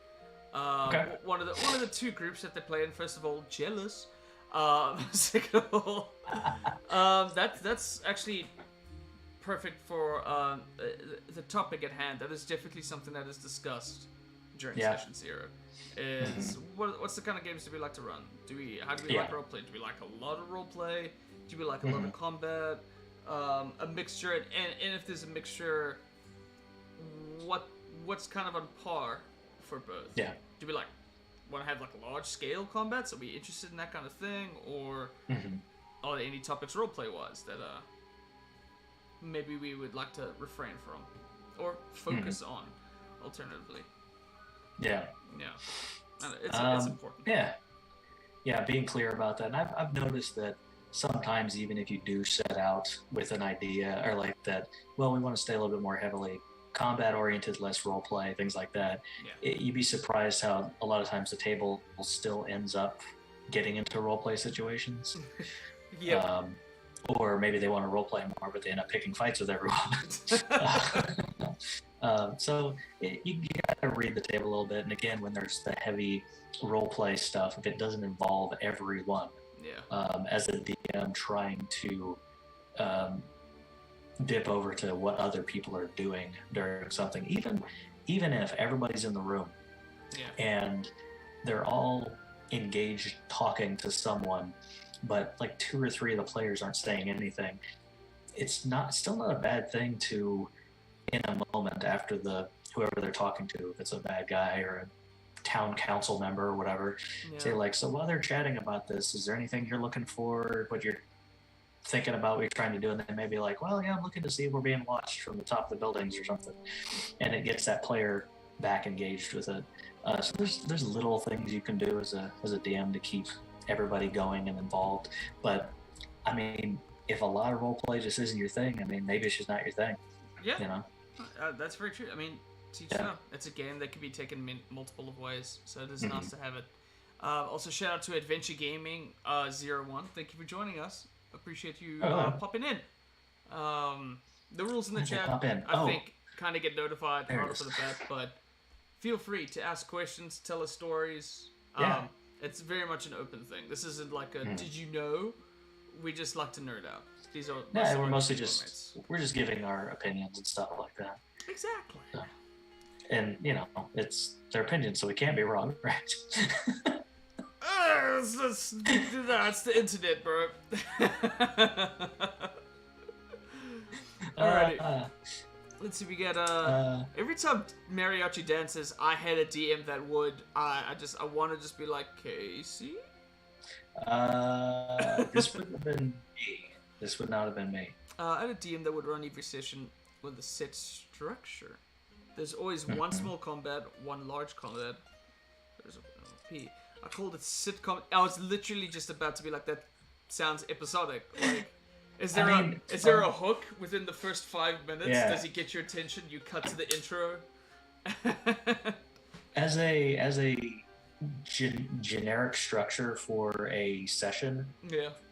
One of the two groups that they play in, first of all, jealous. Second of all, that's actually perfect for the topic at hand. That is definitely something that is discussed during Session Zero. Is what's the kind of games do we like to run? How do we like roleplay? Do we like a lot of roleplay? Do we like a lot of combat? A mixture, and if there's a mixture, what's kind of on par for both? Yeah. Do we want to have like large scale combats? Are we interested in that kind of thing, or are there any topics roleplay wise that maybe we would like to refrain from or focus on alternatively? Yeah. It's important. Yeah, being clear about that. And I've noticed that sometimes even if you do set out with an idea or like that, well, we want to stay a little bit more heavily combat oriented, less role play, things like that. You'd be surprised how a lot of times the table still ends up getting into role play situations. Or maybe they want to role play more, but they end up picking fights with everyone. So you got to read the table a little bit. And again, when there's the heavy role play stuff, if it doesn't involve everyone, as a DM trying to dip over to what other people are doing during something, even if everybody's in the room and they're all engaged talking to someone, but like 2 or 3 of the players aren't saying anything, it's still not a bad thing to, in a moment after whoever they're talking to, if it's a bad guy or a town council member or whatever, say like, so while they're chatting about this, is there anything you're looking for, what you're thinking about, what you're trying to do? And then maybe like, well, yeah, I'm looking to see if we're being watched from the top of the buildings or something, and it gets that player back engaged with it. So there's little things you can do as a DM to keep everybody going and involved. But I mean, if a lot of role play just isn't your thing, I mean, maybe it's just not your thing. That's very true. I mean, teach them. It's a game that can be taken multiple of ways, so it is nice to have it. Also, shout out to Adventure Gaming 01. Thank you for joining us. Appreciate you popping in. The rules in the chat, I think, kind of get notified right off the bat, but feel free to ask questions, tell us stories. It's very much an open thing. This isn't like a did you know? We just like to nerd out. These are we're mostly we're just giving our opinions and stuff like that. Exactly. So, and it's their opinion, so we can't be wrong, right? It's the internet, bro. Alrighty. Let's see. We get every time mariachi dances, I had a DM that would I want to just be like, Casey. This would have been me. This would not have been me. I had a DM that would run every session with a set structure. There's always one small combat, one large combat. There's a P. I called it sitcom. I was literally just about to be like, that sounds episodic. Like, is there a hook within the first 5 minutes? Yeah. Does he get your attention? You cut to the intro. As a generic structure for a session,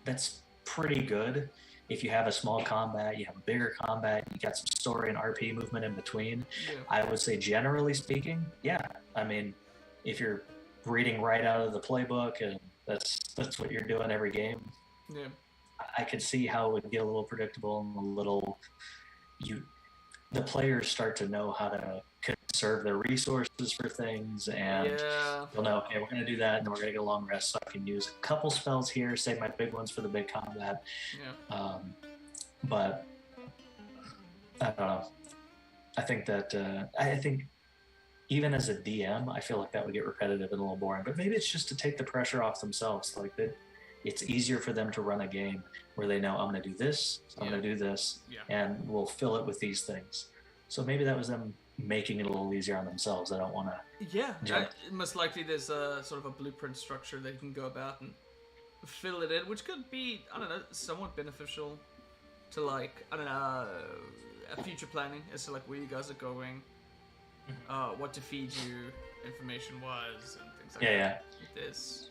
that's pretty good. If you have a small combat, you have a bigger combat, you got some story and RP movement in between. I would say, generally speaking, I mean, if you're reading right out of the playbook and that's what you're doing every game, I could see how it would get a little predictable and the players start to know how to conserve their resources for things, and they'll know, okay, we're going to do that, and then we're going to get a long rest, so I can use a couple spells here, save my big ones for the big combat. But I don't know. I think that I think even as a DM, I feel like that would get repetitive and a little boring. But maybe it's just to take the pressure off themselves. Like that, it's easier for them to run a game where they know, I'm going to do this, I'm going to do this, and we'll fill it with these things. So maybe that was them making it a little easier on themselves. I don't want to. Most likely there's a sort of a blueprint structure that you can go about and fill it in, which could be, I don't know, somewhat beneficial to, like, I don't know, future planning as to like where you guys are going, what to feed you information wise and things exactly. Yeah. It is.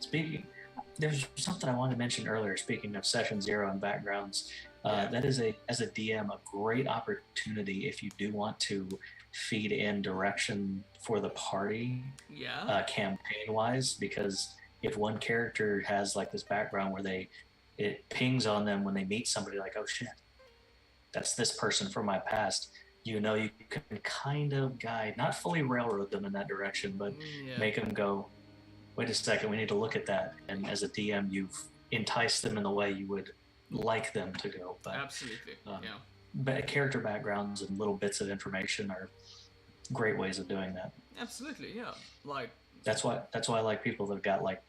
There's something I wanted to mention earlier. Speaking of Session Zero and backgrounds, that is as a DM a great opportunity if you do want to feed in direction for the party, campaign wise, because if one character has like this background where it pings on them when they meet somebody, like, oh shit, that's this person from my past. You can kind of guide, not fully railroad them in that direction, but make them go, wait a second, we need to look at that. And as a DM, you've enticed them in the way you would like them to go. But, absolutely, But character backgrounds and little bits of information are great ways of doing that. Absolutely, yeah. Like that's why I like people that have got like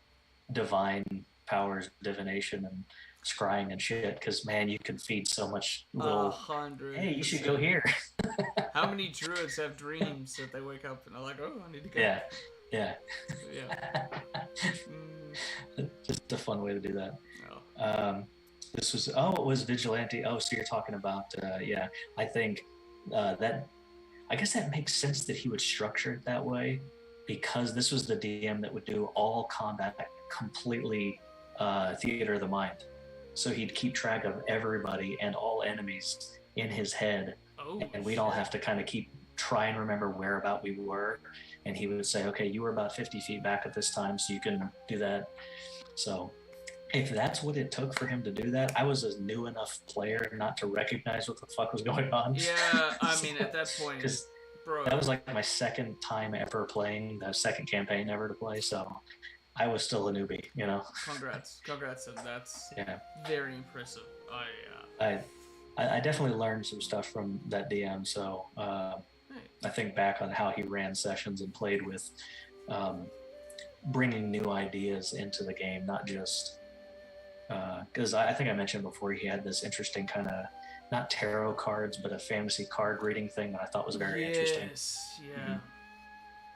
divine powers, divination, and scrying and shit. Because man, you can feed so much little. 100%. Hey, you should go here. How many druids have dreams that they wake up and are like, oh, I need to go? Yeah. Just a fun way to do that. This was it was vigilante. Oh, so you're talking about I think I guess that makes sense that he would structure it that way, because this was the DM that would do all combat completely theater of the mind. So he'd keep track of everybody and all enemies in his head, and we'd all have to kind of try and remember where about we were. And he would say, okay, you were about 50 feet back at this time, so you can do that. So if that's what it took for him to do that, I was a new enough player not to recognize what the fuck was going on. Yeah, I mean, at that point, bro, that was like my second time ever playing, the second campaign ever to play, so I was still a newbie, you know. Congrats, and that's very impressive. I definitely learned some stuff from that DM, so I think back on how he ran sessions and played with bringing new ideas into the game, not just because I think I mentioned before he had this interesting kind of not tarot cards but a fantasy card reading thing that I thought was very interesting.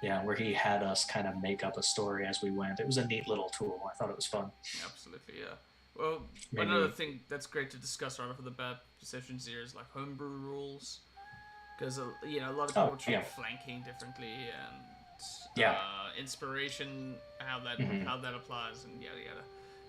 Yeah, where he had us kind of make up a story as we went. It was a neat little tool. I thought it was fun. Absolutely, yeah. Well, another thing that's great to discuss right off of the bat sessions here is like homebrew rules, because a lot of people treat flanking differently and inspiration, how that applies, and yada yada.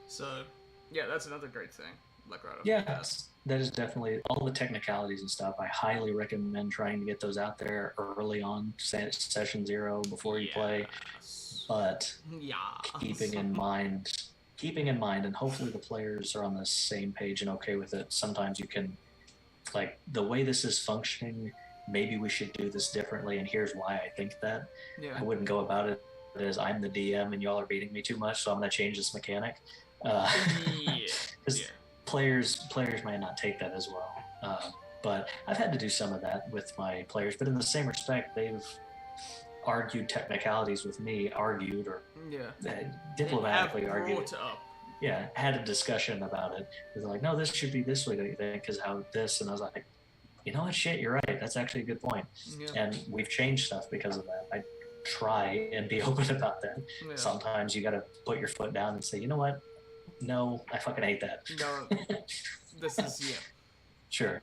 So yeah, that's another great thing. Like right off the bat. That is definitely all the technicalities and stuff. I highly recommend trying to get those out there early on session 0 before you play. But keeping in mind, and hopefully the players are on the same page and okay with it. Sometimes you can, like, the way this is functioning, maybe we should do this differently, and here's why I think that. I wouldn't go about it as I'm the DM and y'all are beating me too much, so I'm going to change this mechanic. Players might not take that as well, but I've had to do some of that with my players. But in the same respect, they've argued technicalities with me, diplomatically argued. Had a discussion about it. They're like, no, this should be this way, don't you think? Because how this, and I was like, you know what, shit, you're right. That's actually a good point. And we've changed stuff because of that. I try and be open about that. Sometimes you got to put your foot down and say, you know what? No, I fucking hate that. No, this is Sure.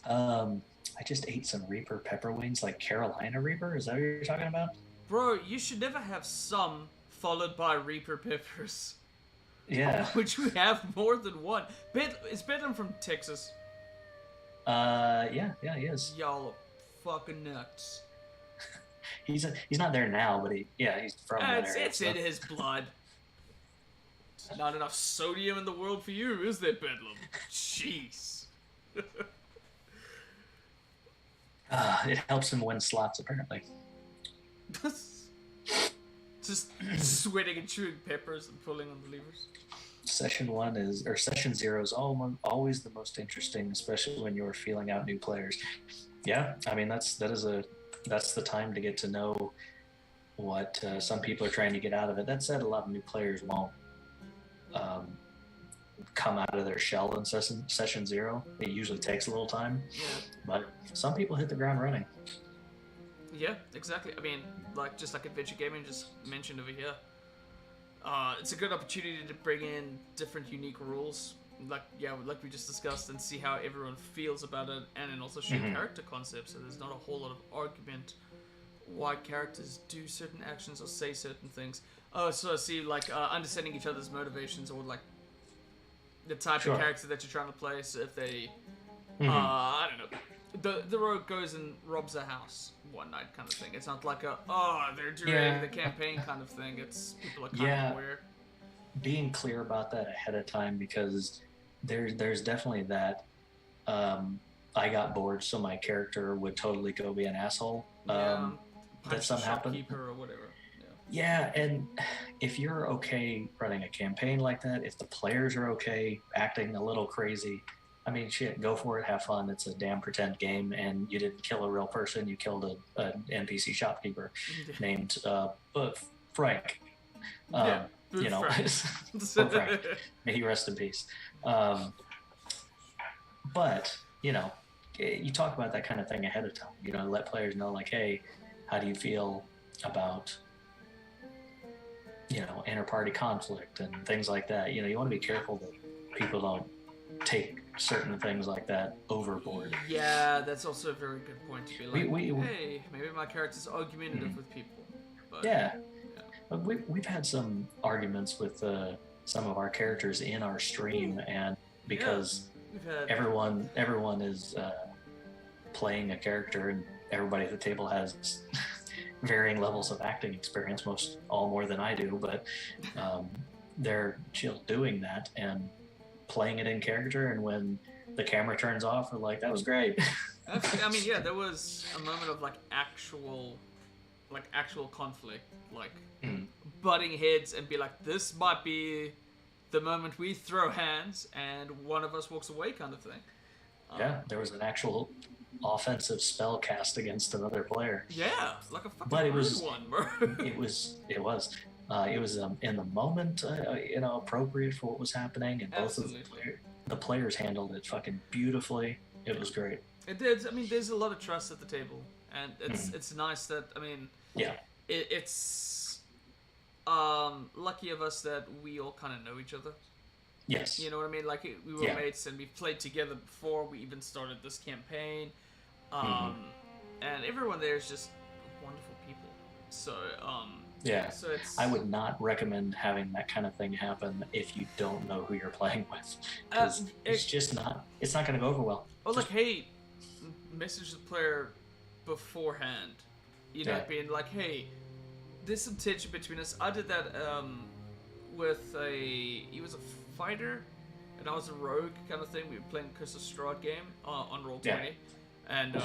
I just ate some Reaper pepper wings, like Carolina Reaper. Is that what you're talking about? Bro, you should never have some followed by Reaper peppers. Yeah. Which we have more than one. Is Bedlam from Texas? Yeah, he is. Y'all are fucking nuts. He's not there now, but he's from there. It's in his blood. Not enough sodium in the world for you, is there, Bedlam? Jeez. It helps him win slots, apparently. Just sweating and chewing peppers and pulling on the levers. Session 0 is always the most interesting, especially when you're feeling out new players. Yeah, I mean that's the time to get to know what some people are trying to get out of it. That said, a lot of new players won't come out of their shell in session 0. It usually takes a little time, but some people hit the ground running. Yeah, exactly. I mean, just like Adventure Gaming just mentioned over here, it's a good opportunity to bring in different unique rules, like we just discussed, and see how everyone feels about it, and then also share character concepts. So there's not a whole lot of argument why characters do certain actions or say certain things. Oh, so I see, like, understanding each other's motivations or, like, the type of character that you're trying to play. So if they, I don't know, the rogue goes and robs a house one night kind of thing. It's not like they're doing the campaign kind of thing. It's people are kind of aware. Being clear about that ahead of time, because there's definitely that. I got bored, so my character would totally go be an asshole. That some happened. Or whatever. Yeah, and if you're okay running a campaign like that, if the players are okay acting a little crazy, I mean, shit, go for it, have fun. It's a damn pretend game, and you didn't kill a real person. You killed an NPC shopkeeper named Frank. You know, Frank. May he rest in peace. But, you know, you talk about that kind of thing ahead of time. You know, let players know, like, hey, how do you feel about, you know, inter-party conflict and things like that. You know, you want to be careful that people don't take certain things like that overboard. Yeah, that's also a very good point to be like, hey, maybe my character's argumentative with people. But, yeah. We've had some arguments with some of our characters in our stream, and because everyone is playing a character, and everybody at the table has varying levels of acting experience, all more than I do, but they're chill doing that and playing it in character, and when the camera turns off, we're like, that was great. I mean, yeah, there was a moment of actual conflict, butting heads, and be like, this might be the moment we throw hands and one of us walks away kind of thing. Yeah, there was an actual offensive spell cast against another player. Yeah, like a fucking one, bro. It was in the moment, you know, appropriate for what was happening, and both of the players handled it fucking beautifully. It was great. It did. I mean, there's a lot of trust at the table, and it's nice that, I mean, it's lucky of us that we all kind of know each other. Yes. You know what I mean? Like, we were mates, and we played together before we even started this campaign. And everyone there is just wonderful people. So, so I would not recommend having that kind of thing happen if you don't know who you're playing with. Because it's not going to go over well. Oh, like, hey, message the player beforehand. You know, being like, hey, there's some tension between us. I did that with he was a fighter, and I was a rogue kind of thing. We were playing Curse of Strahd game on Roll20, and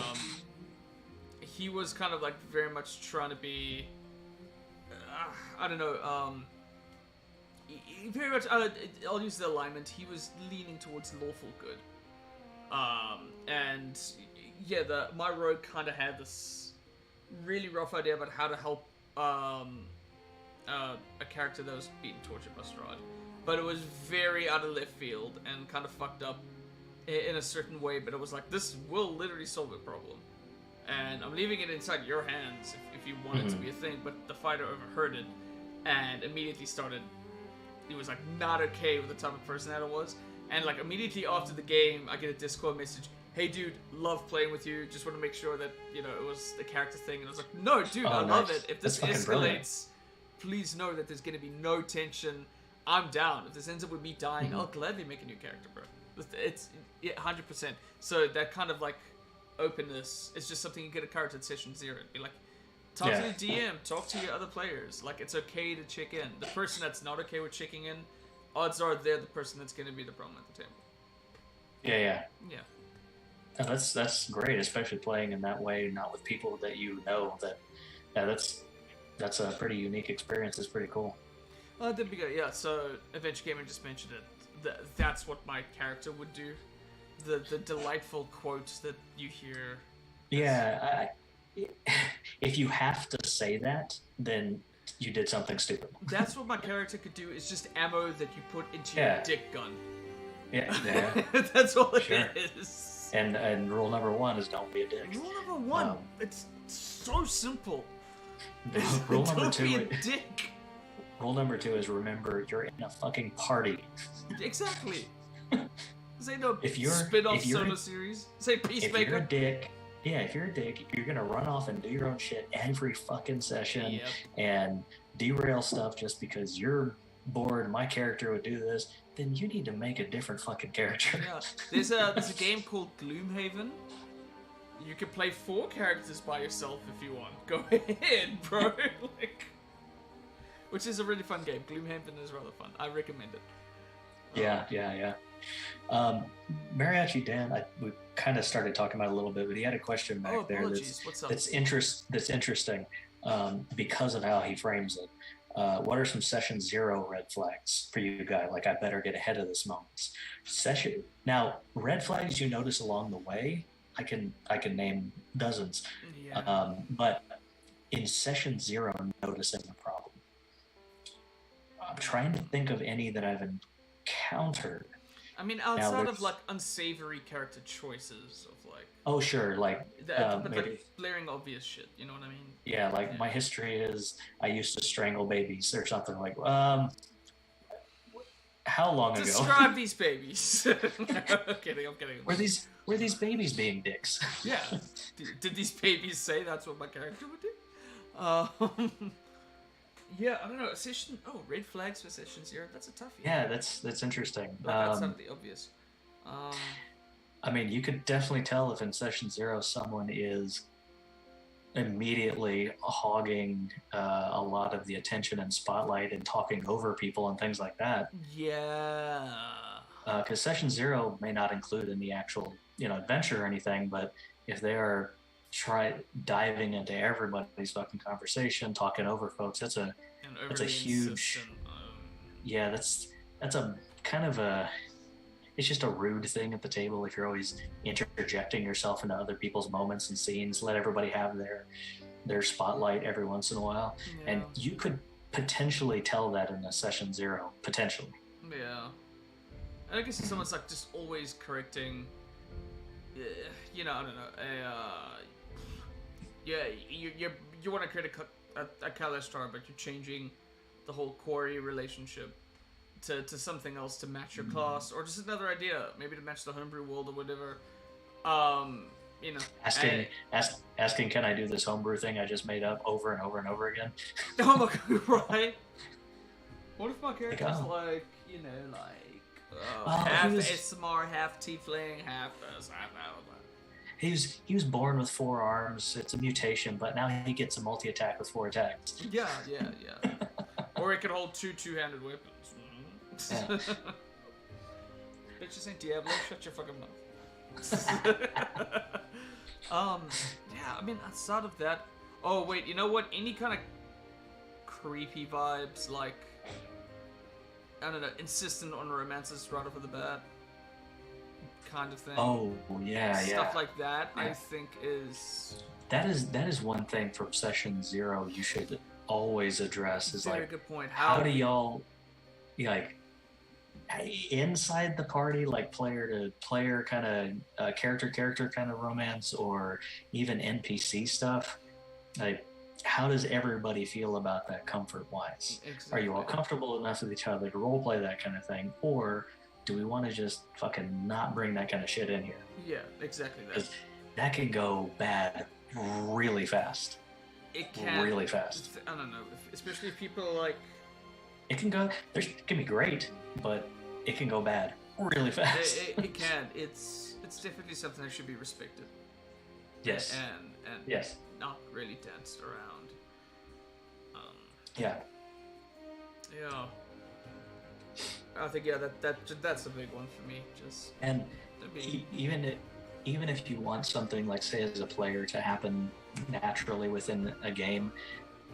he was kind of like very much trying to be, I don't know, he very much, I'll use the alignment, he was leaning towards lawful good, and yeah, my rogue kind of had this really rough idea about how to help a character that was being tortured by Strahd. But it was very out of left field and kind of fucked up in a certain way, but it was like, this will literally solve a problem. And I'm leaving it inside your hands if you want it to be a thing, but the fighter overheard it and immediately started, he was like not okay with the type of person that it was. And like immediately after the game, I get a Discord message, hey dude, love playing with you, just want to make sure that, you know, it was the character thing. And I was like, no dude, I love it. If this escalates, please know that there's going to be no tension. I'm down. If this ends up with me dying, I'll gladly make a new character, bro. It's 100%. So that kind of like openness is just something you get a character at session 0. Be like, talk to the DM, talk to your other players. Like, it's okay to check in. The person that's not okay with checking in, odds are they're the person that's going to be the problem at the table. Yeah. Yeah. And that's great, especially playing in that way, not with people that you know. That's a pretty unique experience. It's pretty cool. There we go. Yeah, so Adventure Gamer just mentioned it. That's what my character would do. The delightful quotes that you hear. Yeah, if you have to say that, then you did something stupid. That's what my character could do, is just ammo that you put into your dick gun. Yeah. That's all it is. And rule number 1 is don't be a dick. Rule number 1, it's so simple. Rule number 2, don't be a dick. Rule number 2 is remember you're in a fucking party. Exactly. Say no spin-off solo series. Say Peacemaker. If you're a dick, Yeah, if you're a dick, you're gonna run off and do your own shit every fucking session Yep. and derail stuff just because you're bored. My character would do this. Then you need to make a different fucking character. Yeah. There's a game called Gloomhaven. You can play 4 characters by yourself if you want. Go ahead, bro. Like, which is a really fun game. Gloomhaven is rather fun. I recommend it. Yeah. Mariachi Dan, we kind of started talking about it a little bit, but he had a question back there that's interesting because of how he frames it. What are some session 0 red flags for you guys? Like, I better get ahead of this moment. Now, red flags you notice along the way, I can name dozens. Yeah. But in session 0, noticing the problem. I'm trying to think of any that I've encountered. I mean, outside of like unsavory character choices of like. Oh sure, like. But maybe, like blaring obvious shit. You know what I mean? Yeah, like my history is I used to strangle babies or something like. How long ago? Describe these babies. I'm kidding. Were these babies being dicks? Yeah. Did these babies say that's what my character would do? Yeah, I don't know. Red flags for session 0. That's a toughie. Yeah, that's interesting. That's not the obvious. I mean, you could definitely tell if in session 0 someone is immediately hogging a lot of the attention and spotlight and talking over people and things like that. Yeah. Because session 0 may not include in the actual adventure or anything, but if they are diving into everybody's fucking conversation, talking over folks, that's a huge. Yeah, that's a kind of a. It's just a rude thing at the table if you're always interjecting yourself into other people's moments and scenes. Let everybody have their spotlight every once in a while, and you could potentially tell that in a session 0, potentially. Yeah, and I guess if someone's like just always correcting, I don't know, you want to create a Kalistar, but you're changing the whole quarry relationship to something else to match your class, or just another idea, maybe to match the homebrew world or whatever. Asking, can I do this homebrew thing I just made up over and over and over again? Oh my god, right? What if my character's half ASMR, half tiefling, half this, half that? He was born with 4 arms. It's a mutation, but now he gets a multi-attack with 4 attacks. Yeah. Or he can hold 2 two-handed weapons. Yeah. Bitches ain't Diablo. Shut your fucking mouth. Yeah. I mean, outside of that. Oh wait, you know what? Any kind of creepy vibes, like I don't know, insistent on romances right off of the bat, kind of thing. Oh yeah, Stuff like that, yeah. I think is. That is one thing from session 0 you should always address. Is very good point. How do y'all like inside the party, like player to player kind of character kind of romance, or even NPC stuff? Like, how does everybody feel about that comfort wise? Exactly. Are you all comfortable enough with each other to role play that kind of thing, or do we want to just fucking not bring that kind of shit in here? Yeah, exactly that. That can go bad really fast. It can really fast. I don't know, especially if people are like. It can go. It can be great, but it can go bad really fast. It can. It's definitely something that should be respected. Yes. And yes. Not really danced around. Yeah. Yeah. I think that's a big one for me. Just and even if you want something like, say, as a player to happen naturally within a game,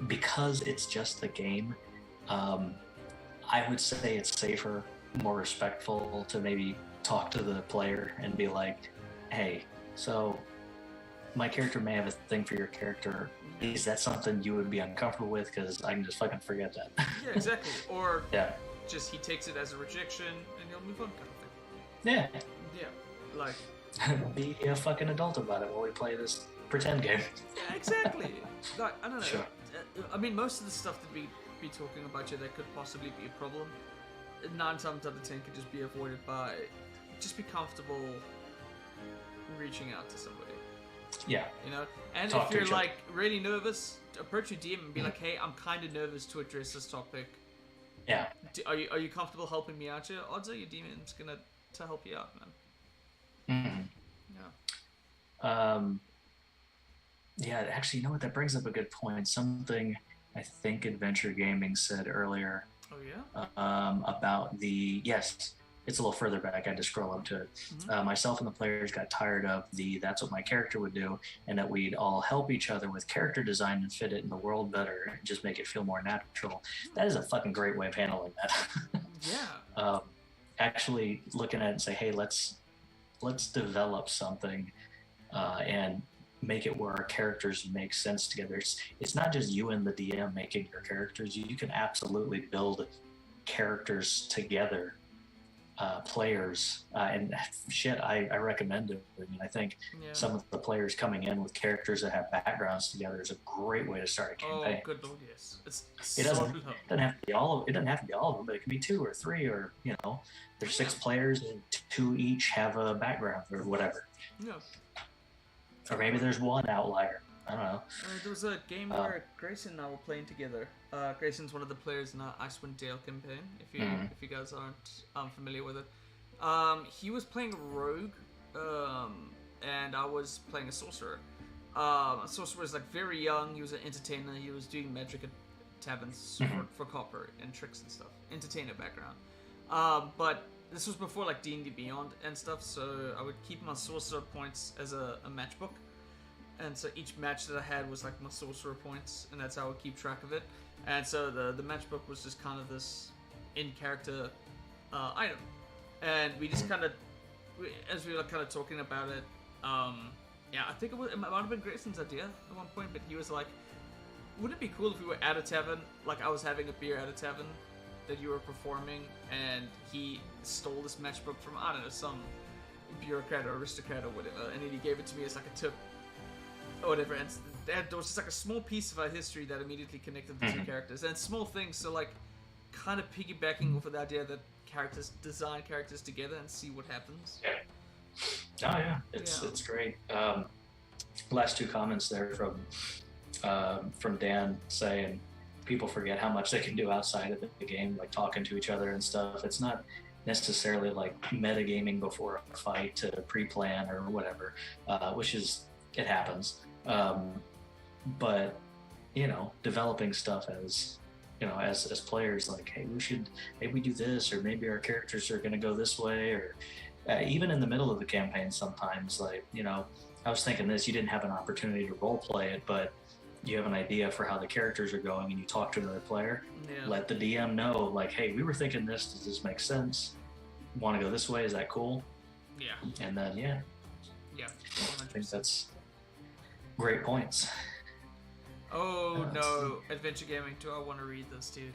because it's just a game, I would say it's safer, more respectful to maybe talk to the player and be like, hey, so my character may have a thing for your character. Is that something you would be uncomfortable with? Because I can just fucking forget that. Yeah, exactly. Or yeah, just he takes it as a rejection and you'll move on, kind of thing. Yeah. Yeah, like be a fucking adult about it while we play this pretend game. Yeah, exactly. Like, I don't know. Sure. I mean, most of the stuff that we be talking about here that could possibly be a problem, 9 times out of 10 could just be avoided by just be comfortable reaching out to somebody. Yeah. You know, and Talk if to you're each other. like really nervous, approach your DM and be like, "Hey, I'm kind of nervous to address this topic. Yeah. Are you comfortable helping me out here?" Odds are your DM's gonna to help you out, man. Mm-hmm. Yeah. Yeah, actually, you know what? That brings up a good point. Something I think Adventure Gaming said earlier Oh yeah. about yes, it's a little further back. I had to scroll up to it. Mm-hmm. Myself and the players got tired of that's what my character would do, and that we'd all help each other with character design and fit it in the world better and just make it feel more natural. That is a fucking great way of handling that. Yeah. Actually, looking at it and say, hey, let's develop something and make it where our characters make sense together. It's not just you and the DM making your characters. You can absolutely build characters together, players, and shit. I recommend it. I mean, I think some of the players coming in with characters that have backgrounds together is a great way to start a campaign. Oh, good lord, yes. It doesn't have to be all of them, but it can be 2 or 3, or there's 6 players and 2 each have a background or whatever. Yeah. Or maybe there's one outlier. I don't know. There was a game where Grayson and I were playing together. Grayson's one of the players in the Icewind Dale campaign, if you guys aren't familiar with it. He was playing a rogue, and I was playing a sorcerer. A sorcerer was like very young. He was an entertainer. He was doing magic at taverns for copper and tricks and stuff. Entertainer background. But this was before like D&D Beyond and stuff, so I would keep my sorcerer points as a matchbook. And so each match that I had was like my sorcerer points, and that's how I would keep track of it. And so the matchbook was just kind of this in-character item. And we just kind of, as we were kind of talking about it, I think it might have been Grayson's idea at one point, but he was like, wouldn't it be cool if we were at a tavern, like I was having a beer at a tavern that you were performing, and he stole this matchbook from, I don't know, some bureaucrat or aristocrat or whatever, and then he gave it to me as like a tip or whatever, and there was just like a small piece of our history that immediately connected the two characters, and small things, so like kind of piggybacking off of the idea that design characters together and see what happens. Oh yeah, it's great. Last 2 comments there from Dan saying people forget how much they can do outside of the game, like talking to each other and stuff. It's not necessarily like metagaming before a fight to pre-plan or whatever, which is, it happens. But developing stuff as as players, like, hey, maybe we do this, or maybe our characters are going to go this way, or even in the middle of the campaign sometimes, like, I was thinking this, you didn't have an opportunity to role play it, but you have an idea for how the characters are going, and you talk to another player. Let the DM know, like, hey, we were thinking this, does this make sense? Want to go this way? Is that cool? Yeah. And then Yeah. 100%. I think that's great points. Oh no, Adventure Gaming, do I want to read this, dude?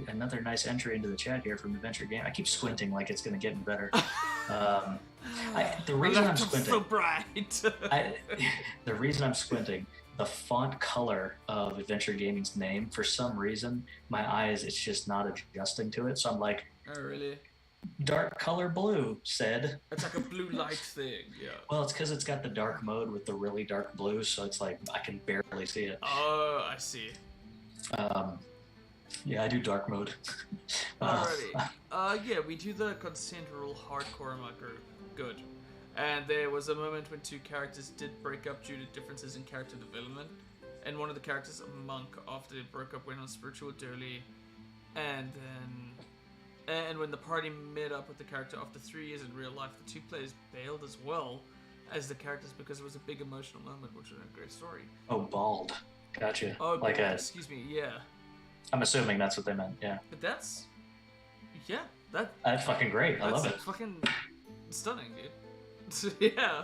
Another nice entry into the chat here from Adventure Game. I keep squinting like it's going to get better. The reason I'm squinting, so bright. the reason I'm squinting, the font color of Adventure Gaming's name, for some reason, my eyes, it's just not adjusting to it. So I'm like, oh really? Dark color blue, said. It's like a blue light thing, yeah. Well, it's because it's got the dark mode with the really dark blue, so it's like I can barely see it. Oh, I see. Yeah, I do dark mode. Alrighty. We do the consent rule hardcore in my group. Good. And there was a moment when 2 characters did break up due to differences in character development. And one of the characters, a monk, after they broke up, went on spiritual journey. And when the party met up with the character after 3 years in real life, the 2 players bailed as well as the characters because it was a big emotional moment, which was a great story. Oh, bald. Gotcha. Oh, like excuse me, yeah. I'm assuming that's what they meant, yeah. But that's fucking great. I love it. That's fucking stunning, dude. Yeah.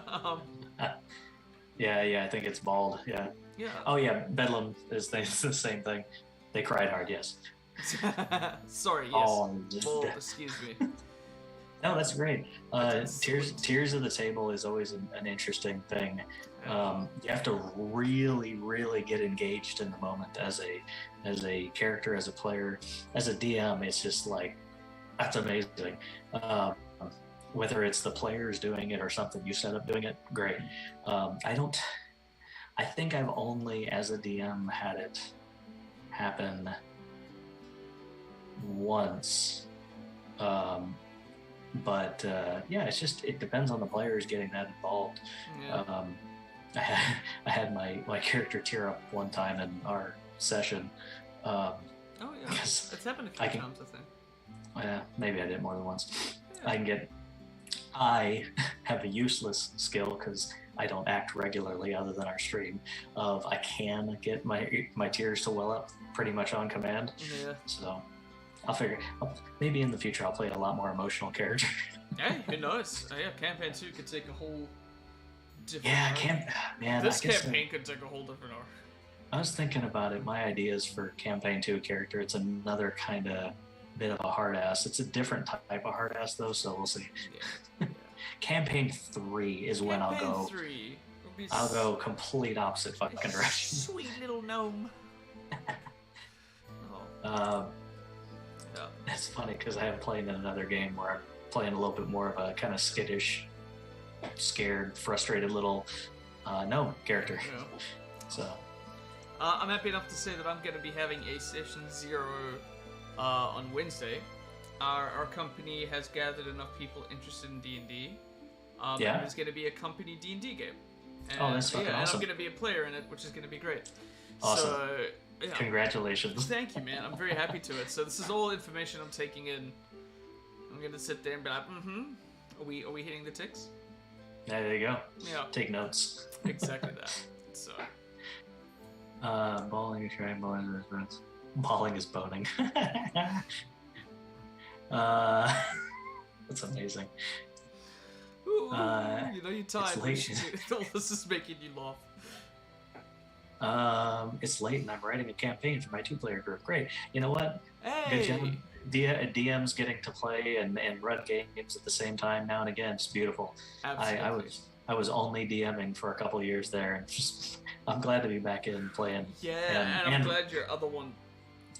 Yeah, I think it's bald, yeah. Yeah. Oh yeah, Bedlam is the same thing. They cried hard, yes. Sorry, yes. Bald, excuse me. No, that's great. Tears of the Table is always an interesting thing. You have to really, really get engaged in the moment as a character, as a player, as a DM. It's just like, that's amazing. whether it's the players doing it or something you set up doing it, great. I think I've only, as a DM, had it happen once. But it depends on the players getting that involved. Yeah. I had my character tear up one time in our session. Oh yeah, it's happened a few times, I think. Yeah, maybe I did more than once. Yeah. I have a useless skill because I don't act regularly other than our stream. I can get my tears to well up pretty much on command. Yeah. So maybe in the future I'll play a lot more emotional character. Hey, who knows? Campaign 2 could take a whole different This campaign could take a whole different arc. I was thinking about it. My ideas for campaign 2 character, it's another kind of bit of a hard ass. It's a different type of hard ass though, so we'll see. Yeah. Campaign 3 is when I'll go. I'll go complete opposite fucking direction. Sweet little gnome. It's funny because I am playing in another game where I'm playing a little bit more of a kind of skittish, scared, frustrated little gnome character. Yeah. So I'm happy enough to say that I'm going to be having a session 0 on Wednesday. Our company has gathered enough people interested in D&D. And there's going to be a company D&D game. And, that's fucking awesome. And I'm going to be a player in it, which is going to be great. Awesome. So, yeah. Congratulations. Thank you, man. I'm very happy to it. So this is all information I'm taking in. I'm going to sit there and be like, Are we hitting the ticks? There you go. Yeah. Take notes. Exactly that. So. Balling is trying, balling is friends. Balling is boning. That's amazing. Ooh, you're tired. It's All this is making you laugh. It's late and I'm writing a campaign for my 2-player group. Great. You know what? Hey. Good job. DM's getting to play and run games at the same time now and again. It's beautiful. Absolutely. I was only DMing for a couple of years there, and just I'm glad to be back in playing. Yeah, and I'm glad your other one.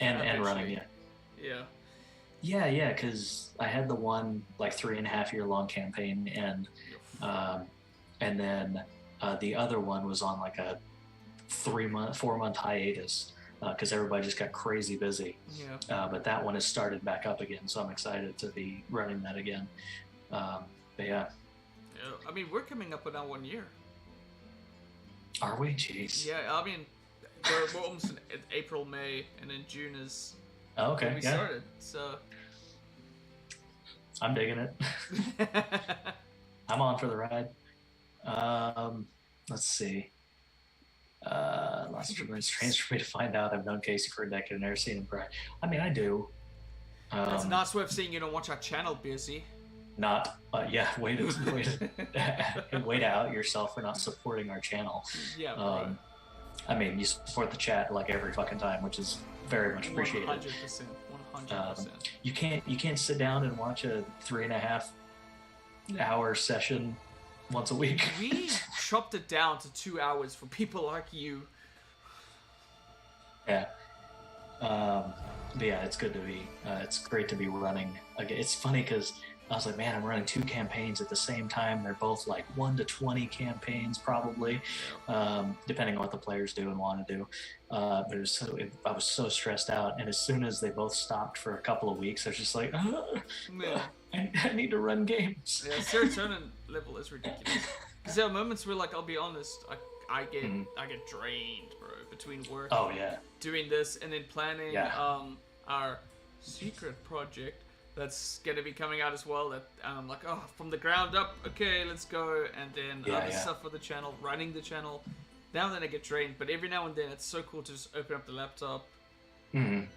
And running, yeah. Yeah. Yeah, because I had the one like 3.5 year long campaign, and then the other one was on like a 4 month hiatus because everybody just got crazy busy. Yeah. But that one has started back up again, so I'm excited to be running that again. But yeah. I mean, we're coming up on our 1 year. Are we? Jeez. Yeah, I mean, we're almost in April, May, and then June is when we started. So I'm digging it. I'm on for the ride. Let's see. Lots of it's strange for me to find out I've known Casey for a decade and never seen him cry. I mean, I do. It's not worth saying you don't watch our channel, busy. Not, wait out yourself for not supporting our channel. Yeah, I mean, you support the chat like every fucking time, which is very much appreciated. 100%. You can't sit down and watch a 3.5 hour session once a week. We chopped it down to 2 hours for people like you. Yeah. But yeah, it's good to be. It's great to be running again. It's funny because I was like, man, I'm running 2 campaigns at the same time. They're both like 1 to 20 campaigns, probably, depending on what the players do and want to do. But I was so stressed out, and as soon as they both stopped for a couple of weeks, I was just like, I need to run games. Yeah, serotonin level is ridiculous. Because there are moments where, like, I'll be honest, I get drained, bro, between work. Oh yeah. Doing this and then planning our secret project that's gonna be coming out as well. That I'm like, from the ground up, okay, let's go. And then other stuff for the channel, running the channel. Now and then I get drained, but every now and then it's so cool to just open up the laptop,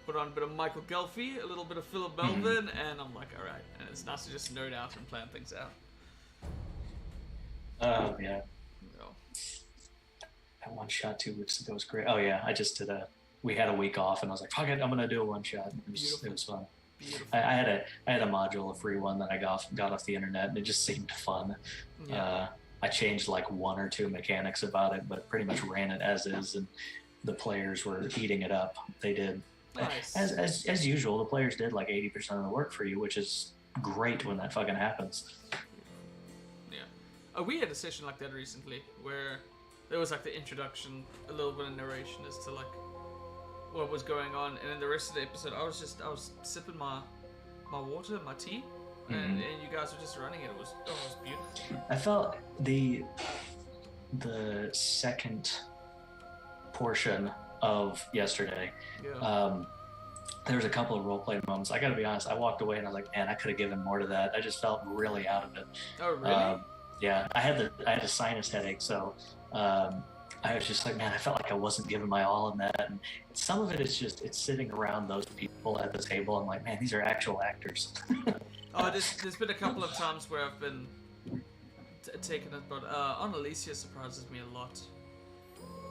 put on a bit of Michael Gelfi, a little bit of Philip Belvin, and I'm like, all right. And it's nice to just nerd out and plan things out. Oh yeah. That one shot 2 weeks ago was great. Oh yeah, I just did we had a week off, and I was like, fuck it, I'm gonna do a one shot. It was fun. I had a module, a free one that I got off the internet, and it just seemed fun. Yeah. I changed like 1 or 2 mechanics about it, but pretty much ran it as is, and the players were eating it up. They did. Nice. As usual, the players did like 80% of the work for you, which is great when that fucking happens. We had a session like that recently where there was like the introduction, a little bit of narration as to like what was going on, and then the rest of the episode, I was sipping my water, my tea, and you guys were just running it. It was beautiful. I felt the second portion of yesterday. Yeah. There was a couple of roleplay moments. I gotta be honest, I walked away and I was like, man, I could have given more to that. I just felt really out of it. Oh, really? Yeah, I had a sinus headache, so I was just like, man, I felt like I wasn't giving my all in that. And some of it is just, it's sitting around those people at the table. I'm like, man, these are actual actors. There's been a couple of times where I've been taken it, but Annalicia surprises me a lot.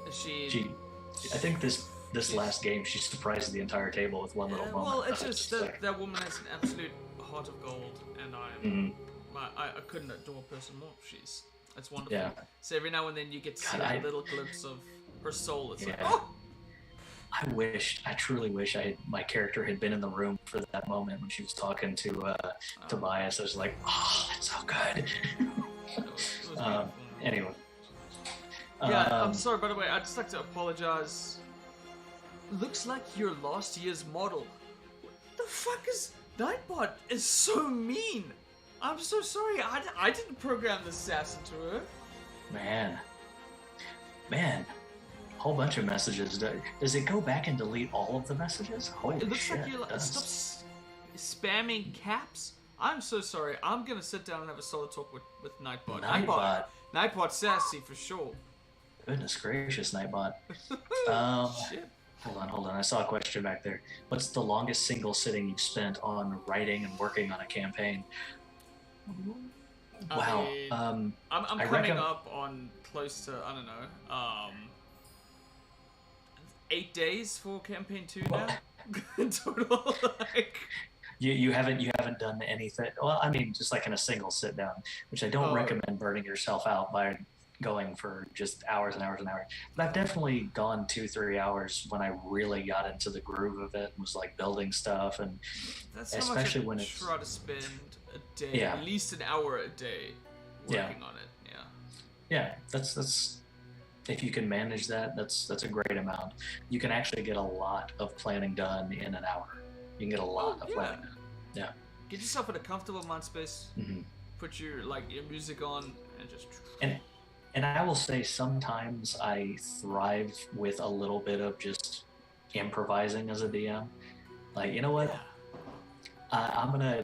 I think this last game, she surprised the entire table with one little moment. Well, it's just that woman has an absolute heart of gold, and I couldn't adore a person more. It's wonderful. Yeah. So every now and then you get to see a little glimpse of her soul. It's like, oh! I truly wish my character had been in the room for that moment when she was talking to Tobias. I was like, oh, that's so good. It was anyway. Yeah, I'm sorry, by the way, I'd just like to apologize. Looks like your last year's model. What the fuck is... Nightbot is so mean. I'm so sorry. I didn't program this sass into her. Man. Whole bunch of messages. Does it go back and delete all of the messages? Holy shit. It looks like you're like, stop spamming caps. I'm so sorry. I'm gonna sit down and have a solid talk with Nightbot. Nightbot's sassy for sure. Goodness gracious, Nightbot. Shit. Hold on. I saw a question back there. What's the longest single sitting you've spent on writing and working on a campaign? Wow. I'm coming up on close to, I don't know, 8 days for campaign 2 now. In total, like... You haven't done anything. Well, I mean, just like in a single sit down, which I don't recommend burning yourself out by going for just hours and hours and hours. But I've definitely gone 2-3 hours when I really got into the groove of it and was like building stuff, and that's how especially much I when it's try to spend a day, at least an hour a day, working on it. Yeah, that's if you can manage that, that's a great amount. You can actually get a lot of planning done in an hour. You can get a lot of planning done. Yeah. Get yourself in a comfortable mind space. Put your music on and just. And I will say sometimes I thrive with a little bit of just improvising as a DM. Like, you know what? I'm gonna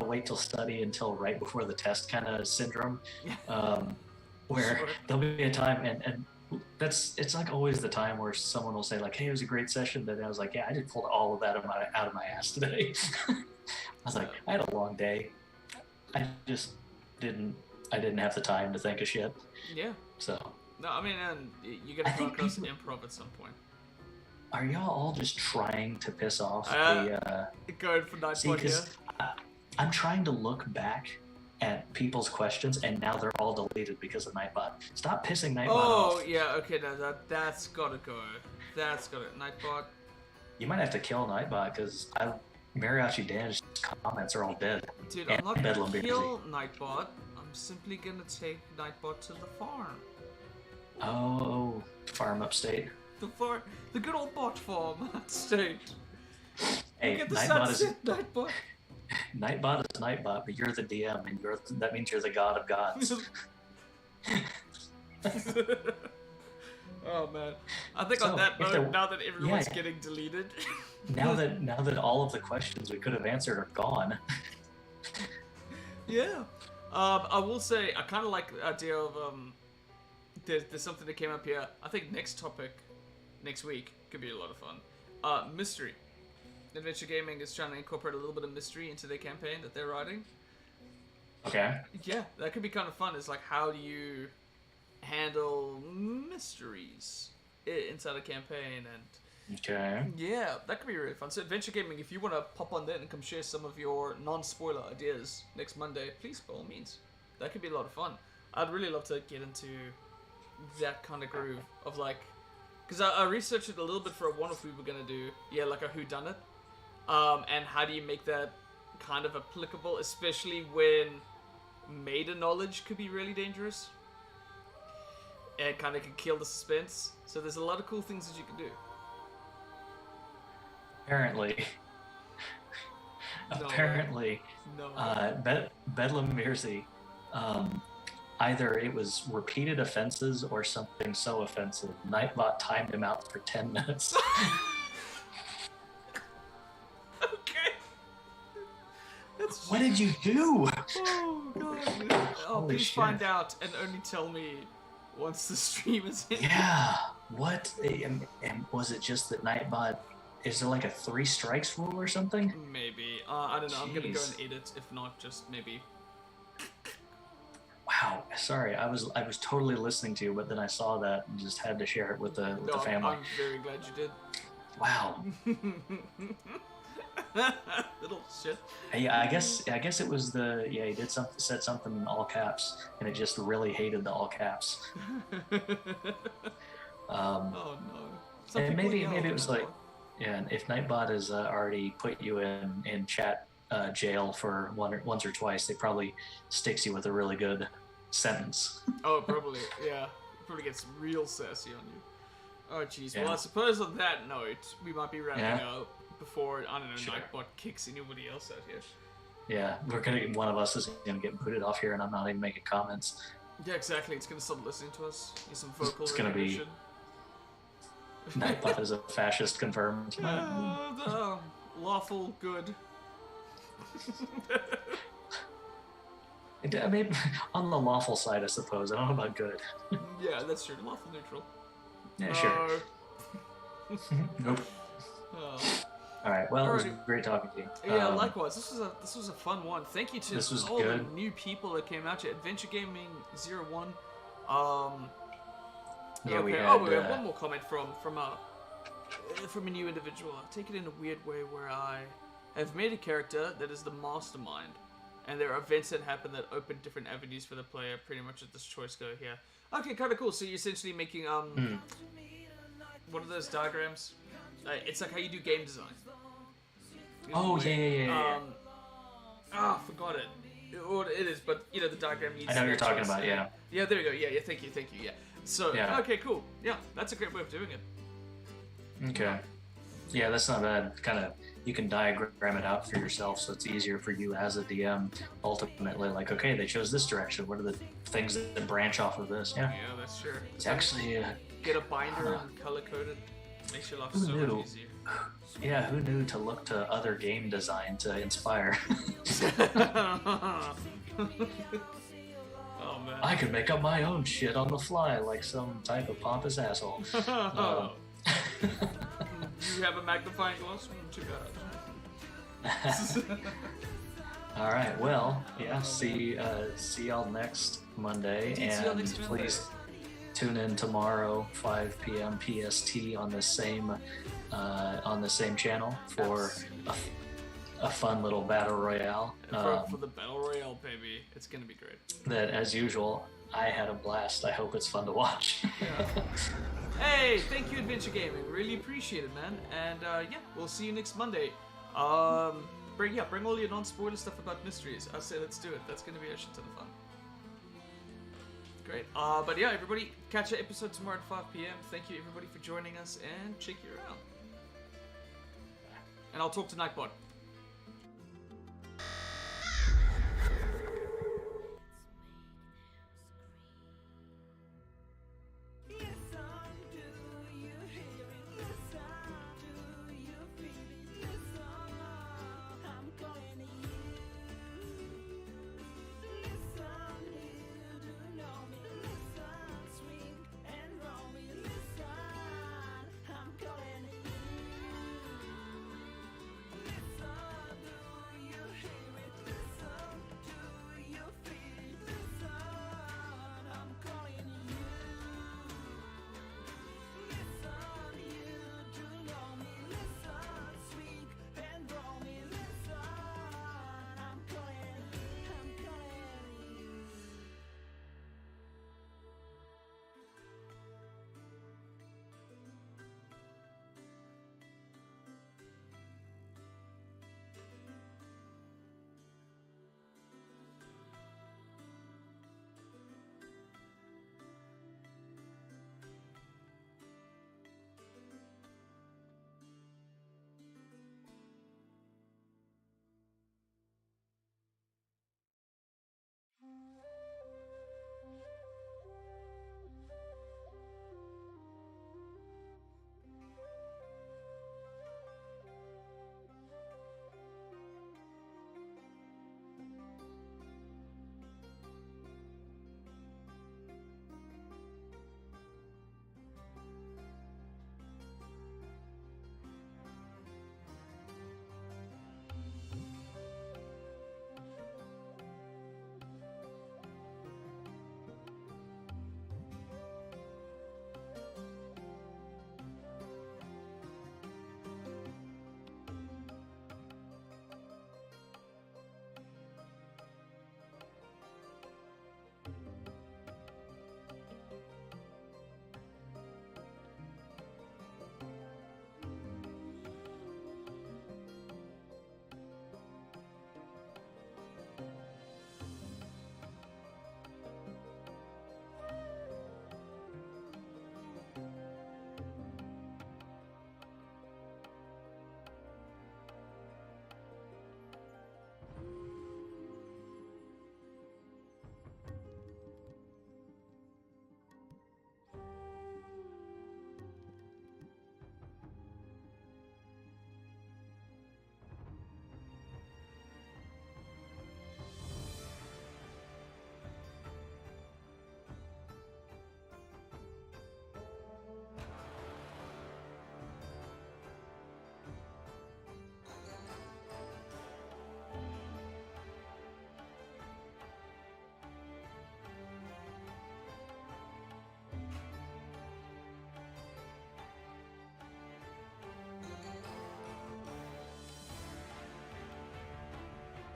wait till study until right before the test kind of syndrome, where there'll be a time and it's like always the time where someone will say like, hey, it was a great session, but I was like, yeah, I just pulled all of that out of my ass today. I was like, I had a long day. I just didn't have the time to think of shit. Yeah. So. No, I mean, you gotta come across improv at some point. Are y'all all just trying to piss off going for Nightbot here? I'm trying to look back at people's questions, and now they're all deleted because of Nightbot. Stop pissing Nightbot off. Oh, yeah, okay, no, that's gotta go. That's gotta... Nightbot. You might have to kill Nightbot, because Mariachi Dan's comments are all dead. Dude, I'm not gonna kill Nightbot. I'm simply gonna take Nightbot to the farm. Oh, farm upstate. The good old bot farm upstate. Hey, get the sunset, Nightbot. Nightbot is Nightbot, but you're the DM, and that means you're the god of gods. Oh man, I think on that note, now that everyone's getting deleted, now that all of the questions we could have answered are gone. Yeah, I will say I kind of like the idea of there's something that came up here. I think next week could be a lot of fun. Mystery. Adventure Gaming is trying to incorporate a little bit of mystery into their campaign that they're writing. Okay. Yeah, that could be kind of fun. It's like, how do you handle mysteries inside a campaign? And okay. Yeah, that could be really fun. So Adventure Gaming, if you want to pop on there and come share some of your non-spoiler ideas next Monday, please, by all means. That could be a lot of fun. I'd really love to get into that kind of groove of like... Because I researched it a little bit for a one-off we were going to do. Yeah, like a whodunit. And how do you make that kind of applicable, especially when meta knowledge could be really dangerous. And kind of could kill the suspense. So there's a lot of cool things that you can do. Apparently, Bedlam Mirzi, either it was repeated offenses or something so offensive. Nightbot timed him out for 10 minutes. Okay. What did you do? Oh, God. Oh, please find out and only tell me once the stream is in. Yeah. What? And was it just that Nightbot... Is there like a 3 strikes rule or something? Maybe. I don't know. I'm gonna go and edit. If not, just maybe. Wow. Sorry, I was totally listening to you, but then I saw that and just had to share it with the family. I'm very glad you did. Wow. Little shit. Yeah, I guess it was he said something in all caps, and it just really hated the all caps. Oh no. And maybe it was like. Yeah, and if Nightbot has already put you in chat jail for once or twice, they probably sticks you with a really good sentence. Oh, probably, yeah. Probably gets real sassy on you. Oh, jeez. Yeah. Well, I suppose on that note, we might be wrapping up before, I don't know, Sure. Nightbot kicks anybody else out here. Yeah, one of us is going to get booted off here, and I'm not even making comments. Yeah, exactly. It's going to stop listening to us. Get some vocal It's going to be... Nightbot is a fascist confirmed. Lawful good. I mean, on the lawful side, I suppose. I don't know about good. Yeah, that's true. Lawful neutral. Yeah, sure. Nope. All right. Well, it was great talking to you. Yeah, likewise. This was a fun one. Thank you to all good. the new people that came out to Adventure Gaming 01. Yeah, okay. we had one more comment from a new individual. I take it in a weird way where I have made a character that is the mastermind, and there are events that happen that open different avenues for the player. Pretty much at this choice go here. Okay, kind of cool. So you're essentially making what are those diagrams? It's like how you do game design. Oh yeah. I forgot it. It is, but you know the diagram needs. I know what you're talking about. Yeah. Yeah, there we go. Yeah. Thank you. Yeah. So okay, cool. Yeah, that's a great way of doing it. Okay. Yeah, that's not bad. Kind of, you can diagram it out for yourself, so it's easier for you as a DM. Ultimately, like, okay, they chose this direction. What are the things that branch off of this? Yeah. Yeah, that's true. It's actually get a binder and color code it. Makes your life so much easier. Yeah, who knew to look to other game design to inspire? Oh man. I could make up my own shit on the fly like some type of pompous asshole. You have a magnifying glass? Too bad. All right. Well, yeah. See y'all next Monday, and please tune in tomorrow, 5 p.m. PST on the same channel for a fun little battle royale. For the battle royale, baby, it's gonna be great. That, as usual, I had a blast. I hope it's fun to watch. Yeah. Hey, thank you, Adventure Gaming. Really appreciate it, man. And yeah, we'll see you next Monday. Bring all your non-spoiler stuff about mysteries. I say let's do it. That's gonna be a shit ton of fun. Great. But yeah, everybody, catch our episode tomorrow at 5 p.m. Thank you, everybody, for joining us, and check you around. And I'll talk to Nightbot.